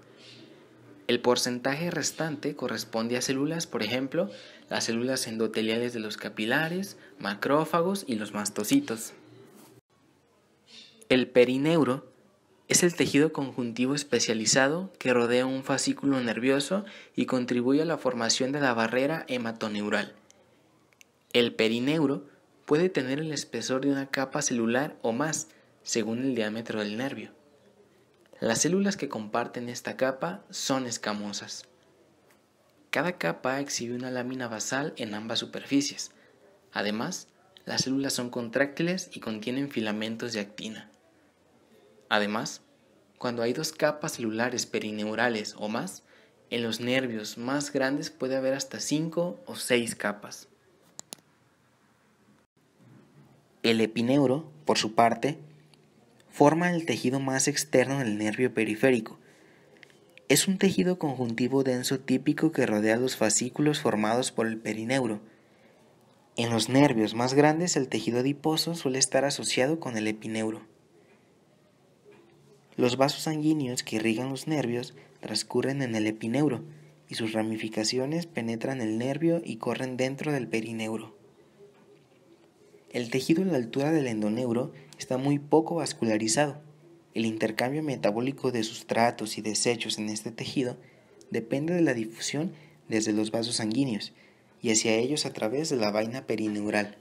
El porcentaje restante corresponde a células, por ejemplo, las células endoteliales de los capilares, macrófagos y los mastocitos. El perineuro es el tejido conjuntivo especializado que rodea un fascículo nervioso y contribuye a la formación de la barrera hematoneural. El perineuro puede tener el espesor de una capa celular o más, según el diámetro del nervio. Las células que comparten esta capa son escamosas. Cada capa exhibe una lámina basal en ambas superficies. Además, las células son contráctiles y contienen filamentos de actina. Además, cuando hay 2 capas celulares perineurales o más, en los nervios más grandes puede haber hasta 5 o 6 capas. El epineuro, por su parte, forma el tejido más externo del nervio periférico. Es un tejido conjuntivo denso típico que rodea los fascículos formados por el perineuro. En los nervios más grandes el tejido adiposo suele estar asociado con el epineuro. Los vasos sanguíneos que irrigan los nervios transcurren en el epineuro y sus ramificaciones penetran el nervio y corren dentro del perineuro. El tejido a la altura del endoneuro está muy poco vascularizado. El intercambio metabólico de sustratos y desechos en este tejido depende de la difusión desde los vasos sanguíneos y hacia ellos a través de la vaina perineural.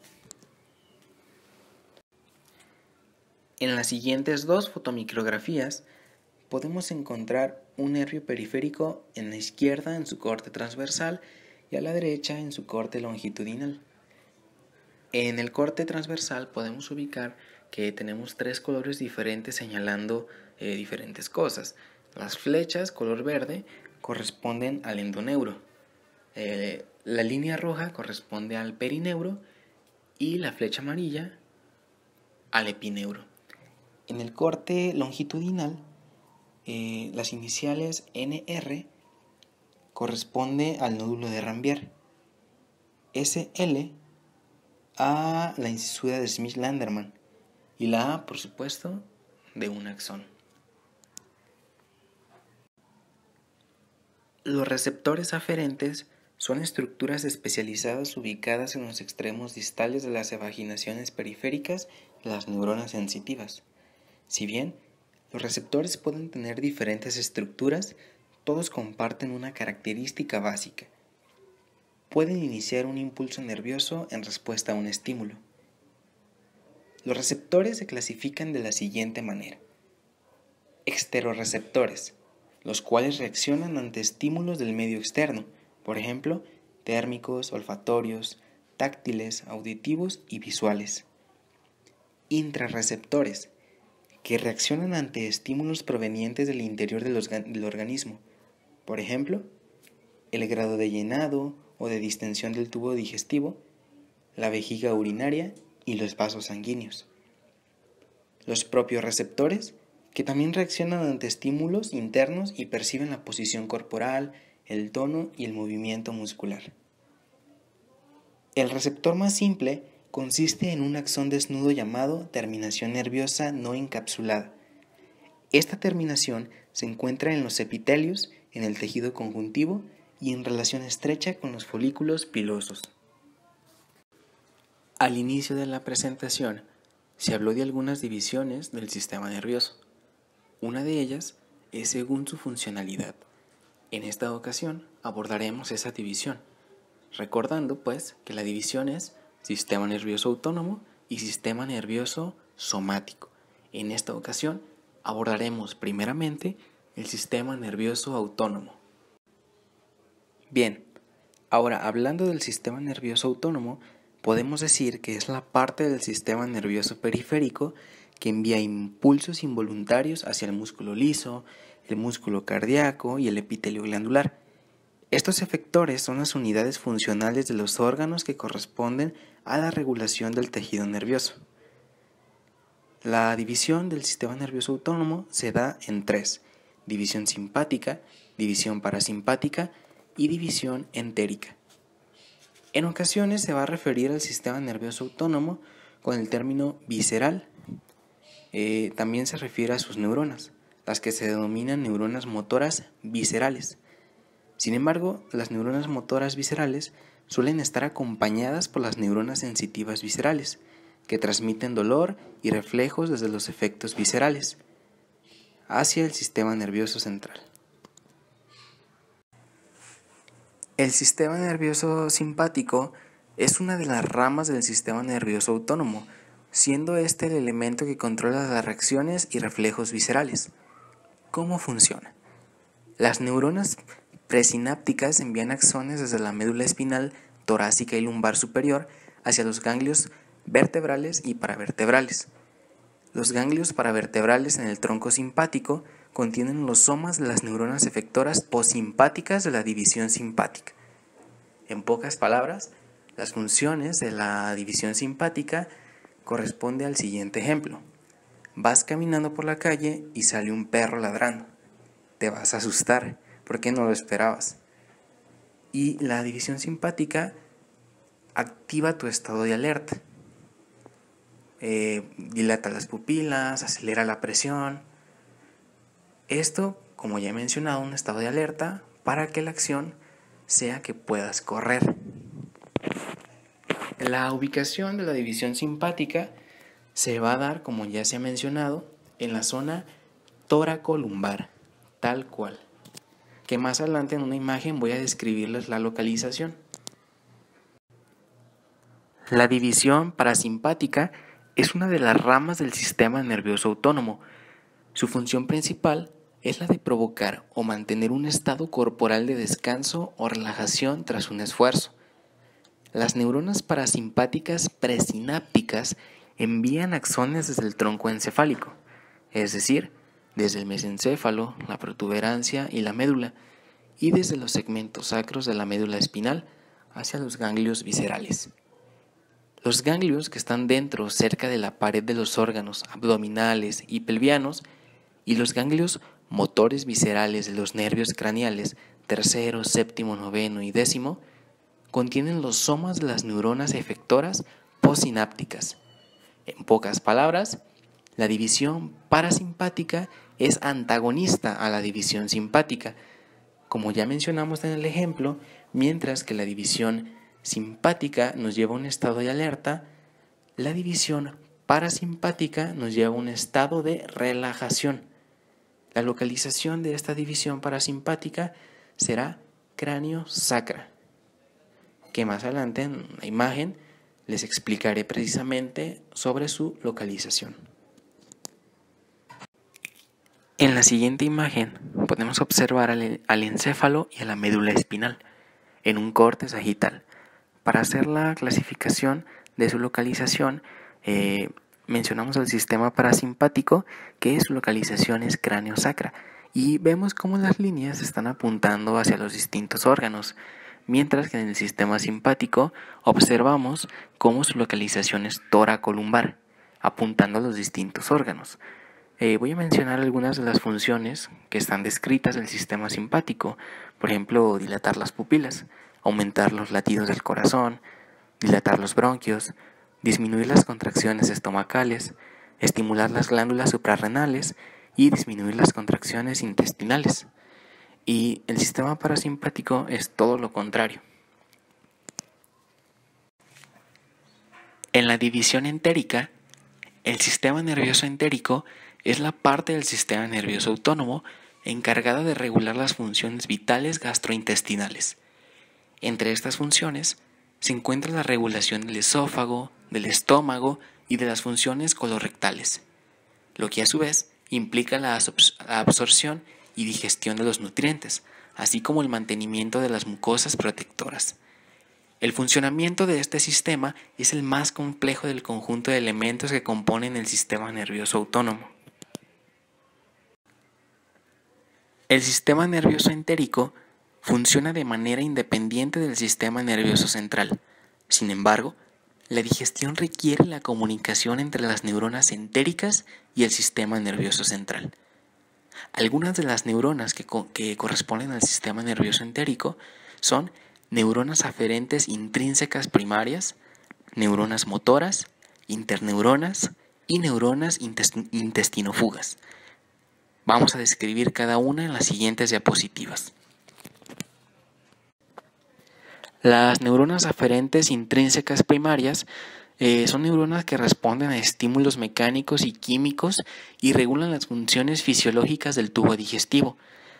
En las siguientes dos fotomicrografías podemos encontrar un nervio periférico en la izquierda en su corte transversal y a la derecha en su corte longitudinal. En el corte transversal podemos ubicar que tenemos tres colores diferentes señalando diferentes cosas. Las flechas color verde corresponden al endoneuro, la línea roja corresponde al perineuro y la flecha amarilla al epineuro. En el corte longitudinal, las iniciales NR corresponde al nódulo de Ranvier, SL a la incisura de Smith-Landerman y la A, por supuesto, de un axón. Los receptores aferentes son estructuras especializadas ubicadas en los extremos distales de las evaginaciones periféricas de las neuronas sensitivas. Si bien los receptores pueden tener diferentes estructuras, todos comparten una característica básica. Pueden iniciar un impulso nervioso en respuesta a un estímulo. Los receptores se clasifican de la siguiente manera. Exterorreceptores, los cuales reaccionan ante estímulos del medio externo, por ejemplo, térmicos, olfatorios, táctiles, auditivos y visuales. Intrarreceptores, que reaccionan ante estímulos provenientes del interior del organismo, por ejemplo, el grado de llenado o de distensión del tubo digestivo, la vejiga urinaria y los vasos sanguíneos. Los propioreceptores, que también reaccionan ante estímulos internos y perciben la posición corporal, el tono y el movimiento muscular. El receptor más simple consiste en un axón desnudo llamado terminación nerviosa no encapsulada. Esta terminación se encuentra en los epitelios, en el tejido conjuntivo y en relación estrecha con los folículos pilosos. Al inicio de la presentación se habló de algunas divisiones del sistema nervioso. Una de ellas es según su funcionalidad. En esta ocasión abordaremos esa división, recordando pues que la división es sistema nervioso autónomo y sistema nervioso somático. En esta ocasión abordaremos primeramente el sistema nervioso autónomo. Bien, ahora hablando del sistema nervioso autónomo, podemos decir que es la parte del sistema nervioso periférico que envía impulsos involuntarios hacia el músculo liso, el músculo cardíaco y el epitelio glandular. Estos efectores son las unidades funcionales de los órganos que corresponden a la regulación del tejido nervioso. La división del sistema nervioso autónomo se da en tres: división simpática, división parasimpática y división entérica. En ocasiones se va a referir al sistema nervioso autónomo con el término visceral. También se refiere a sus neuronas, las que se denominan neuronas motoras viscerales. Sin embargo, las neuronas motoras viscerales suelen estar acompañadas por las neuronas sensitivas viscerales, que transmiten dolor y reflejos desde los efectos viscerales hacia el sistema nervioso central. El sistema nervioso simpático es una de las ramas del sistema nervioso autónomo, siendo este el elemento que controla las reacciones y reflejos viscerales. ¿Cómo funciona? Las neuronas presinápticas envían axones desde la médula espinal, torácica y lumbar superior hacia los ganglios vertebrales y paravertebrales. Los ganglios paravertebrales en el tronco simpático contienen los somas de las neuronas efectoras postsimpáticas de la división simpática. En pocas palabras, las funciones de la división simpática corresponde al siguiente ejemplo. Vas caminando por la calle y sale un perro ladrando. Te vas a asustar porque no lo esperabas. Y la división simpática activa tu estado de alerta. Dilata las pupilas, acelera la presión. Esto, como ya he mencionado, un estado de alerta para que la acción sea que puedas correr. La ubicación de la división simpática se va a dar, como ya se ha mencionado, en la zona tóraco-lumbar, tal cual. Que más adelante en una imagen voy a describirles la localización. La división parasimpática es una de las ramas del sistema nervioso autónomo. Su función principal es la de provocar o mantener un estado corporal de descanso o relajación tras un esfuerzo. Las neuronas parasimpáticas presinápticas envían axones desde el tronco encefálico, es decir, desde el mesencéfalo, la protuberancia y la médula, y desde los segmentos sacros de la médula espinal hacia los ganglios viscerales. Los ganglios que están dentro, cerca de la pared de los órganos abdominales y pelvianos, y los ganglios motores viscerales de los nervios craneales tercero, séptimo, noveno y décimo, contienen los somas de las neuronas efectoras postsinápticas. En pocas palabras, la división parasimpática es antagonista a la división simpática, como ya mencionamos en el ejemplo, mientras que la división simpática nos lleva a un estado de alerta, la división parasimpática nos lleva a un estado de relajación. La localización de esta división parasimpática será cráneo-sacra, que más adelante en la imagen les explicaré precisamente sobre su localización. En la siguiente imagen podemos observar al encéfalo y a la médula espinal en un corte sagital. Para hacer la clasificación de su localización, mencionamos el sistema parasimpático, que su localización es cráneo-sacra, y vemos cómo las líneas están apuntando hacia los distintos órganos, mientras que en el sistema simpático observamos cómo su localización es tóraco-lumbar, apuntando a los distintos órganos. Voy a mencionar algunas de las funciones que están descritas del sistema simpático, por ejemplo, dilatar las pupilas, aumentar los latidos del corazón, dilatar los bronquios, disminuir las contracciones estomacales, estimular las glándulas suprarrenales y disminuir las contracciones intestinales. Y el sistema parasimpático es todo lo contrario. En la división entérica, el sistema nervioso entérico es la parte del sistema nervioso autónomo encargada de regular las funciones vitales gastrointestinales. Entre estas funciones se encuentra la regulación del esófago, del estómago y de las funciones colorectales, lo que a su vez implica la absorción y digestión de los nutrientes, así como el mantenimiento de las mucosas protectoras. El funcionamiento de este sistema es el más complejo del conjunto de elementos que componen el sistema nervioso autónomo. El sistema nervioso entérico funciona de manera independiente del sistema nervioso central. Sin embargo, la digestión requiere la comunicación entre las neuronas entéricas y el sistema nervioso central. Algunas de las neuronas que corresponden al sistema nervioso entérico son neuronas aferentes intrínsecas primarias, neuronas motoras, interneuronas y neuronas intestinófugas. Vamos a describir cada una en las siguientes diapositivas. Las neuronas aferentes intrínsecas primarias son neuronas que responden a estímulos mecánicos y químicos y regulan las funciones fisiológicas del tubo digestivo,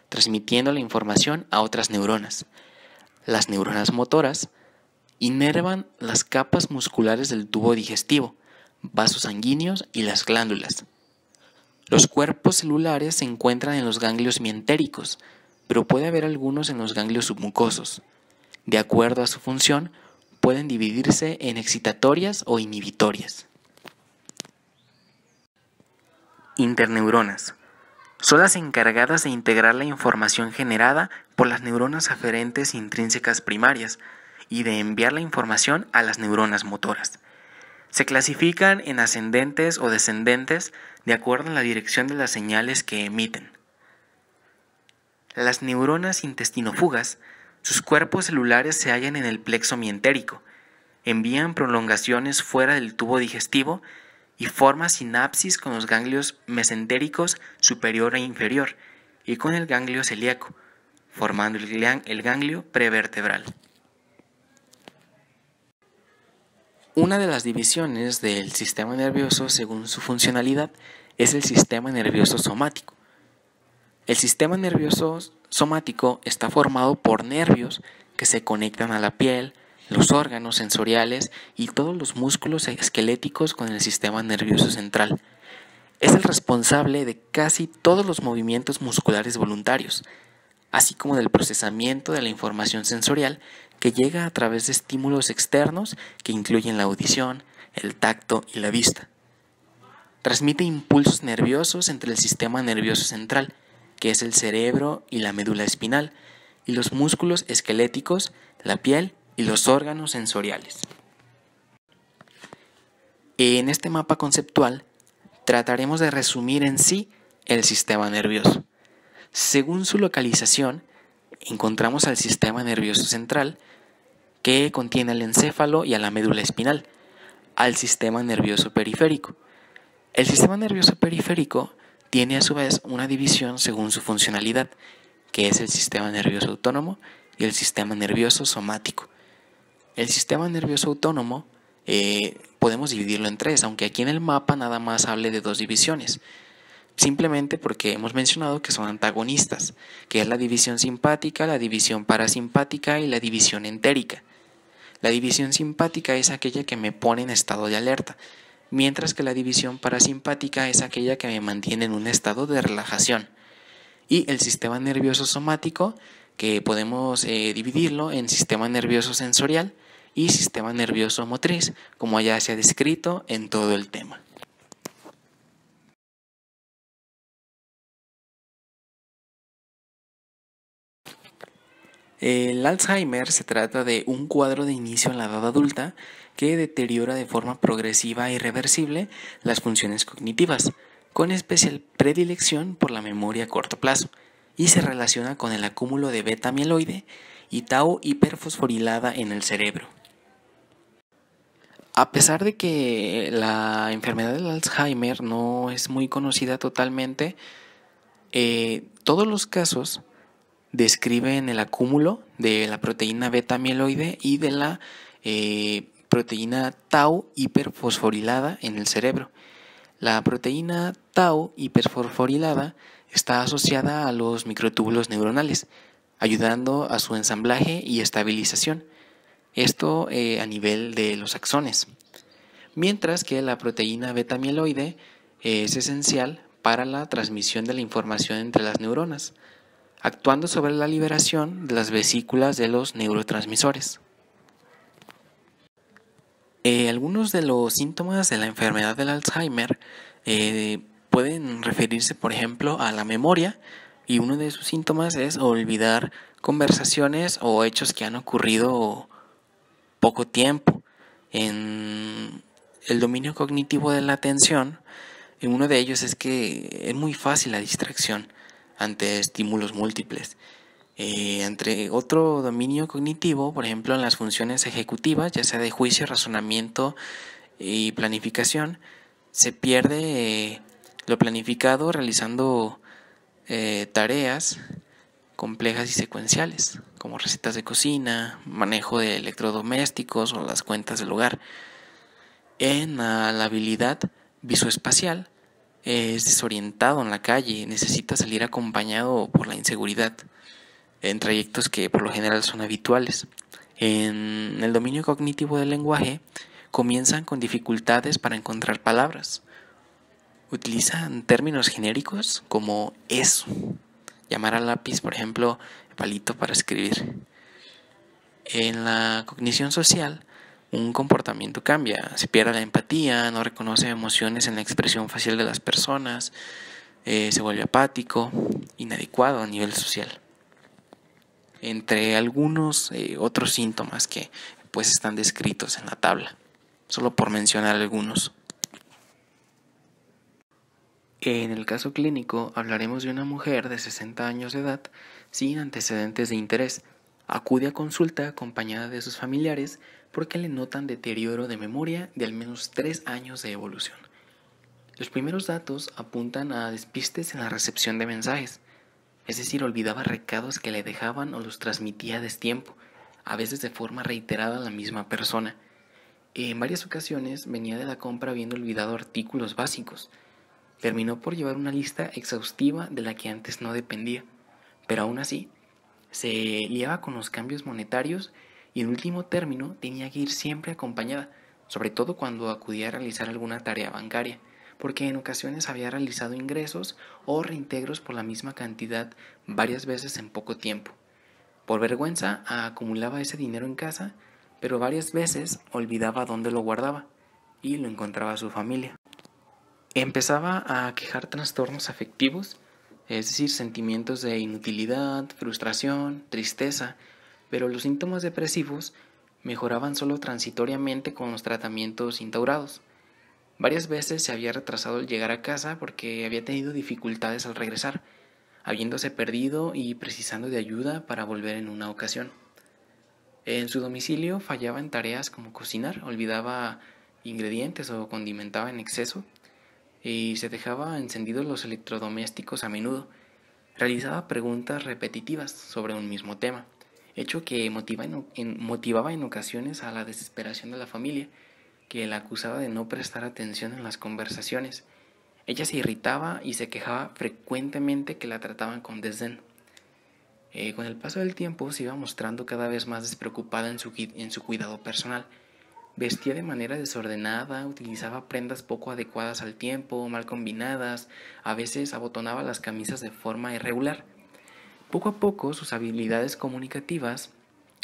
transmitiendo la información a otras neuronas. Las neuronas motoras inervan las capas musculares del tubo digestivo, vasos sanguíneos y las glándulas. Los cuerpos celulares se encuentran en los ganglios mientéricos, pero puede haber algunos en los ganglios submucosos. De acuerdo a su función, pueden dividirse en excitatorias o inhibitorias. Interneuronas. Son las encargadas de integrar la información generada por las neuronas aferentes intrínsecas primarias y de enviar la información a las neuronas motoras. Se clasifican en ascendentes o descendentes de acuerdo a la dirección de las señales que emiten. Las neuronas intestinófugas, sus cuerpos celulares se hallan en el plexo mientérico, envían prolongaciones fuera del tubo digestivo y forma sinapsis con los ganglios mesentéricos superior e inferior y con el ganglio celíaco, formando el ganglio prevertebral. Una de las divisiones del sistema nervioso según su funcionalidad es el sistema nervioso somático. El sistema nervioso somático está formado por nervios que se conectan a la piel, los órganos sensoriales y todos los músculos esqueléticos con el sistema nervioso central. Es el responsable de casi todos los movimientos musculares voluntarios, así como del procesamiento de la información sensorial que llega a través de estímulos externos que incluyen la audición, el tacto y la vista. Transmite impulsos nerviosos entre el sistema nervioso central, que es el cerebro y la médula espinal, y los músculos esqueléticos, la piel y los órganos sensoriales. En este mapa conceptual trataremos de resumir en sí el sistema nervioso. Según su localización, encontramos al sistema nervioso central, que contiene al encéfalo y a la médula espinal, al sistema nervioso periférico. El sistema nervioso periférico tiene a su vez una división según su funcionalidad, que es el sistema nervioso autónomo y el sistema nervioso somático. El sistema nervioso autónomo podemos dividirlo en tres, aunque aquí en el mapa nada más hable de dos divisiones, simplemente porque hemos mencionado que son antagonistas, que es la división simpática, la división parasimpática y la división entérica. La división simpática es aquella que me pone en estado de alerta, mientras que la división parasimpática es aquella que me mantiene en un estado de relajación. Y el sistema nervioso somático, que podemos dividirlo en sistema nervioso sensorial y sistema nervioso motriz, como ya se ha descrito en todo el tema. El Alzheimer se trata de un cuadro de inicio en la edad adulta que deteriora de forma progresiva e irreversible las funciones cognitivas, con especial predilección por la memoria a corto plazo, y se relaciona con el acúmulo de beta-amiloide y tau hiperfosforilada en el cerebro. A pesar de que la enfermedad del Alzheimer no es muy conocida totalmente, todos los casos describen el acúmulo de la proteína beta-amiloide y de la proteína tau hiperfosforilada en el cerebro. La proteína tau hiperfosforilada está asociada a los microtúbulos neuronales, ayudando a su ensamblaje y estabilización, esto a nivel de los axones, mientras que la proteína beta-amiloide es esencial para la transmisión de la información entre las neuronas, actuando sobre la liberación de las vesículas de los neurotransmisores. Algunos de los síntomas de la enfermedad del Alzheimer pueden referirse, por ejemplo, a la memoria, y uno de sus síntomas es olvidar conversaciones o hechos que han ocurrido poco tiempo. En el dominio cognitivo de la atención, uno de ellos es que es muy fácil la distracción ante estímulos múltiples. Entre otro dominio cognitivo, por ejemplo, en las funciones ejecutivas, ya sea de juicio, razonamiento y planificación, se pierde lo planificado realizando tareas complejas y secuenciales, como recetas de cocina, manejo de electrodomésticos o las cuentas del hogar. En la habilidad visoespacial, es desorientado en la calle, necesita salir acompañado por la inseguridad en trayectos que por lo general son habituales. En el dominio cognitivo del lenguaje, comienzan con dificultades para encontrar palabras. Utilizan términos genéricos como eso, llamar al lápiz, por ejemplo, palito para escribir. En la cognición social, un comportamiento cambia, se pierde la empatía, no reconoce emociones en la expresión facial de las personas, se vuelve apático, inadecuado a nivel social. Entre algunos otros síntomas que pues están descritos en la tabla. solo por mencionar algunos. En el caso clínico hablaremos de una mujer de 60 años de edad sin antecedentes de interés. Acude a consulta acompañada de sus familiares porque le notan deterioro de memoria de al menos 3 años de evolución. Los primeros datos apuntan a despistes en la recepción de mensajes, es decir, olvidaba recados que le dejaban o los transmitía a destiempo, a veces de forma reiterada a la misma persona. En varias ocasiones venía de la compra habiendo olvidado artículos básicos. Terminó por llevar una lista exhaustiva de la que antes no dependía, pero aún así se liaba con los cambios monetarios y en último término tenía que ir siempre acompañada, sobre todo cuando acudía a realizar alguna tarea bancaria, porque en ocasiones había realizado ingresos o reintegros por la misma cantidad varias veces en poco tiempo. Por vergüenza acumulaba ese dinero en casa, pero varias veces olvidaba dónde lo guardaba y lo encontraba su familia. Empezaba a quejar trastornos afectivos, es decir, sentimientos de inutilidad, frustración, tristeza, pero los síntomas depresivos mejoraban solo transitoriamente con los tratamientos instaurados. Varias veces se había retrasado el llegar a casa porque había tenido dificultades al regresar, habiéndose perdido y precisando de ayuda para volver en una ocasión. En su domicilio fallaba en tareas como cocinar, olvidaba ingredientes o condimentaba en exceso, y se dejaba encendidos los electrodomésticos a menudo. Realizaba preguntas repetitivas sobre un mismo tema, hecho que motivaba en ocasiones a la desesperación de la familia, que la acusaba de no prestar atención en las conversaciones. Ella se irritaba y se quejaba frecuentemente que la trataban con desdén. Con el paso del tiempo se iba mostrando cada vez más despreocupada en su cuidado personal. Vestía de manera desordenada, utilizaba prendas poco adecuadas al tiempo, mal combinadas, a veces abotonaba las camisas de forma irregular. Poco a poco sus habilidades comunicativas,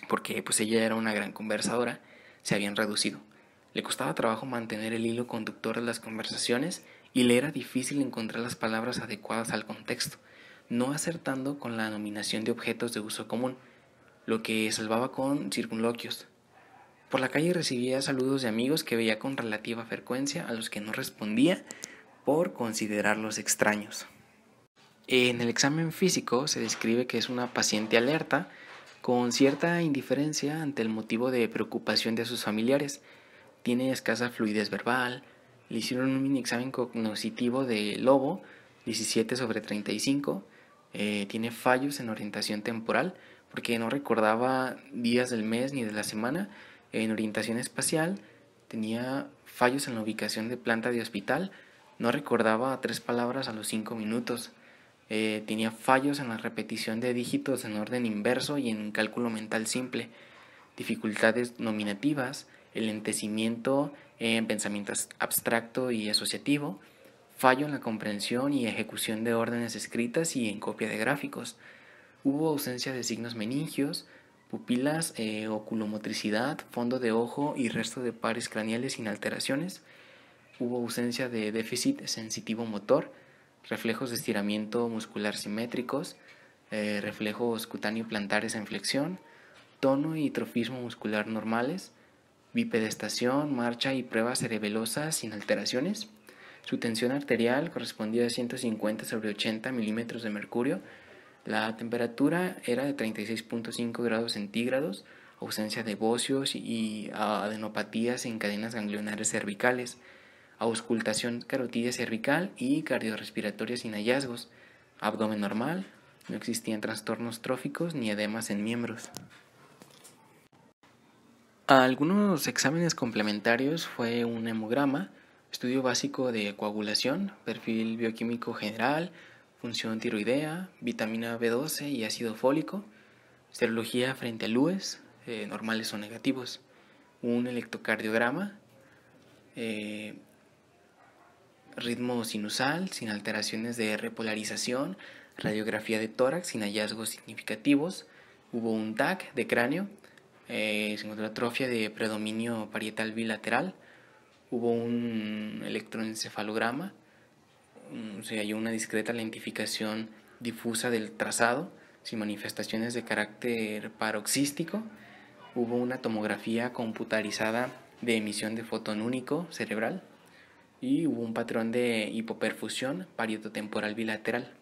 porque pues ella era una gran conversadora, se habían reducido. Le costaba trabajo mantener el hilo conductor de las conversaciones y le era difícil encontrar las palabras adecuadas al contexto, no acertando con la nominación de objetos de uso común, lo que salvaba con circunloquios. Por la calle recibía saludos de amigos que veía con relativa frecuencia, a los que no respondía por considerarlos extraños. En el examen físico se describe que es una paciente alerta, con cierta indiferencia ante el motivo de preocupación de sus familiares. Tiene escasa fluidez verbal, le hicieron un mini examen cognoscitivo de Lobo, 17/35, tiene fallos en orientación temporal, porque no recordaba días del mes ni de la semana. En orientación espacial tenía fallos en la ubicación de planta de hospital, no recordaba 3 palabras a los 5 minutos. Tenía fallos en la repetición de dígitos en orden inverso y en cálculo mental simple, dificultades nominativas, el lentecimiento en pensamiento abstracto y asociativo, fallo en la comprensión y ejecución de órdenes escritas y en copia de gráficos. Hubo ausencia de signos meningios, pupilas, oculomotricidad, fondo de ojo y resto de pares craneales sin alteraciones. Hubo ausencia de déficit sensitivo motor, reflejos de estiramiento muscular simétricos, reflejos cutáneo plantares en flexión, tono y trofismo muscular normales, bipedestación, marcha y pruebas cerebelosas sin alteraciones. Su tensión arterial correspondía a 150/80 milímetros de mercurio. La temperatura era de 36.5 grados centígrados, ausencia de bocios y adenopatías en cadenas ganglionares cervicales, auscultación carotidia cervical y cardiorrespiratoria sin hallazgos, abdomen normal, no existían trastornos tróficos ni edemas en miembros. Algunos exámenes complementarios fue un hemograma, estudio básico de coagulación, perfil bioquímico general, función tiroidea, vitamina B12 y ácido fólico, serología frente al UES, normales o negativos, un electrocardiograma, ritmo sinusal sin alteraciones de repolarización, radiografía de tórax sin hallazgos significativos, hubo un TAC de cráneo, se encontró atrofia de predominio parietal bilateral, hubo un electroencefalograma, se halló una discreta lentificación difusa del trazado sin manifestaciones de carácter paroxístico, hubo una tomografía computarizada de emisión de fotón único cerebral y hubo un patrón de hipoperfusión parietotemporal bilateral.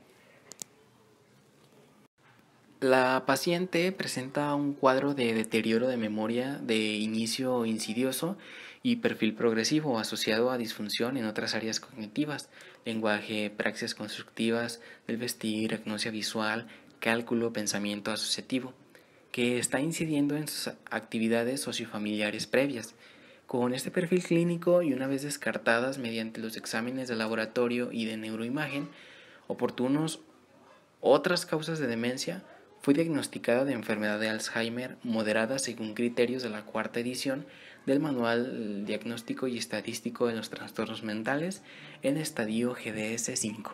La paciente presenta un cuadro de deterioro de memoria de inicio insidioso y perfil progresivo asociado a disfunción en otras áreas cognitivas, lenguaje, praxias constructivas del vestir, agnosia visual, cálculo, pensamiento asociativo, que está incidiendo en sus actividades sociofamiliares previas. Con este perfil clínico y una vez descartadas mediante los exámenes de laboratorio y de neuroimagen oportunos otras causas de demencia, fue diagnosticada de enfermedad de Alzheimer moderada según criterios de la cuarta edición del Manual Diagnóstico y Estadístico de los Trastornos Mentales en estadio GDS-5.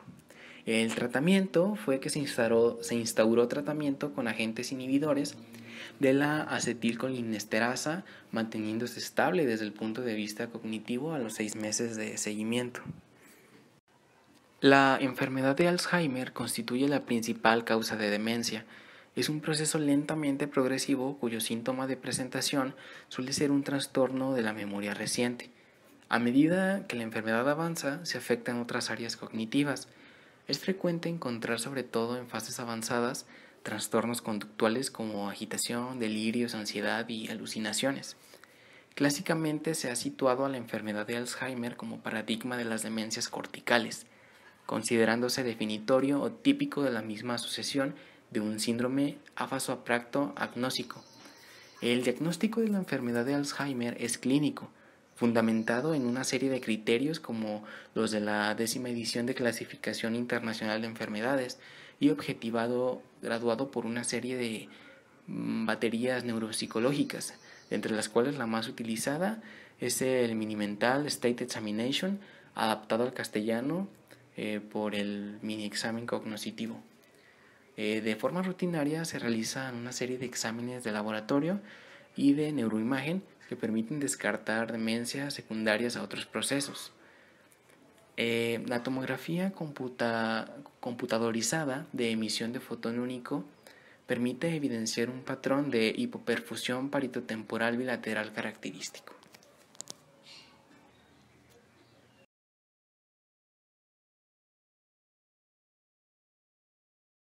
El tratamiento fue que se instauró tratamiento con agentes inhibidores de la acetilcolinesterasa, manteniéndose estable desde el punto de vista cognitivo a los 6 meses de seguimiento. La enfermedad de Alzheimer constituye la principal causa de demencia. Es un proceso lentamente progresivo cuyo síntoma de presentación suele ser un trastorno de la memoria reciente. A medida que la enfermedad avanza, se afectan otras áreas cognitivas. Es frecuente encontrar, sobre todo en fases avanzadas, trastornos conductuales como agitación, delirios, ansiedad y alucinaciones. Clásicamente se ha situado a la enfermedad de Alzheimer como paradigma de las demencias corticales, considerándose definitorio o típico de la misma asociación de un síndrome afaso-apraxo agnósico. El diagnóstico de la enfermedad de Alzheimer es clínico, fundamentado en una serie de criterios como los de la 10ª edición de Clasificación Internacional de Enfermedades y objetivado, graduado por una serie de baterías neuropsicológicas, entre las cuales la más utilizada es el Mini-Mental State Examination, adaptado al castellano por el mini examen cognoscitivo. De forma rutinaria se realizan una serie de exámenes de laboratorio y de neuroimagen que permiten descartar demencias secundarias a otros procesos. La tomografía computadorizada de emisión de fotón único permite evidenciar un patrón de hipoperfusión parietotemporal bilateral característico.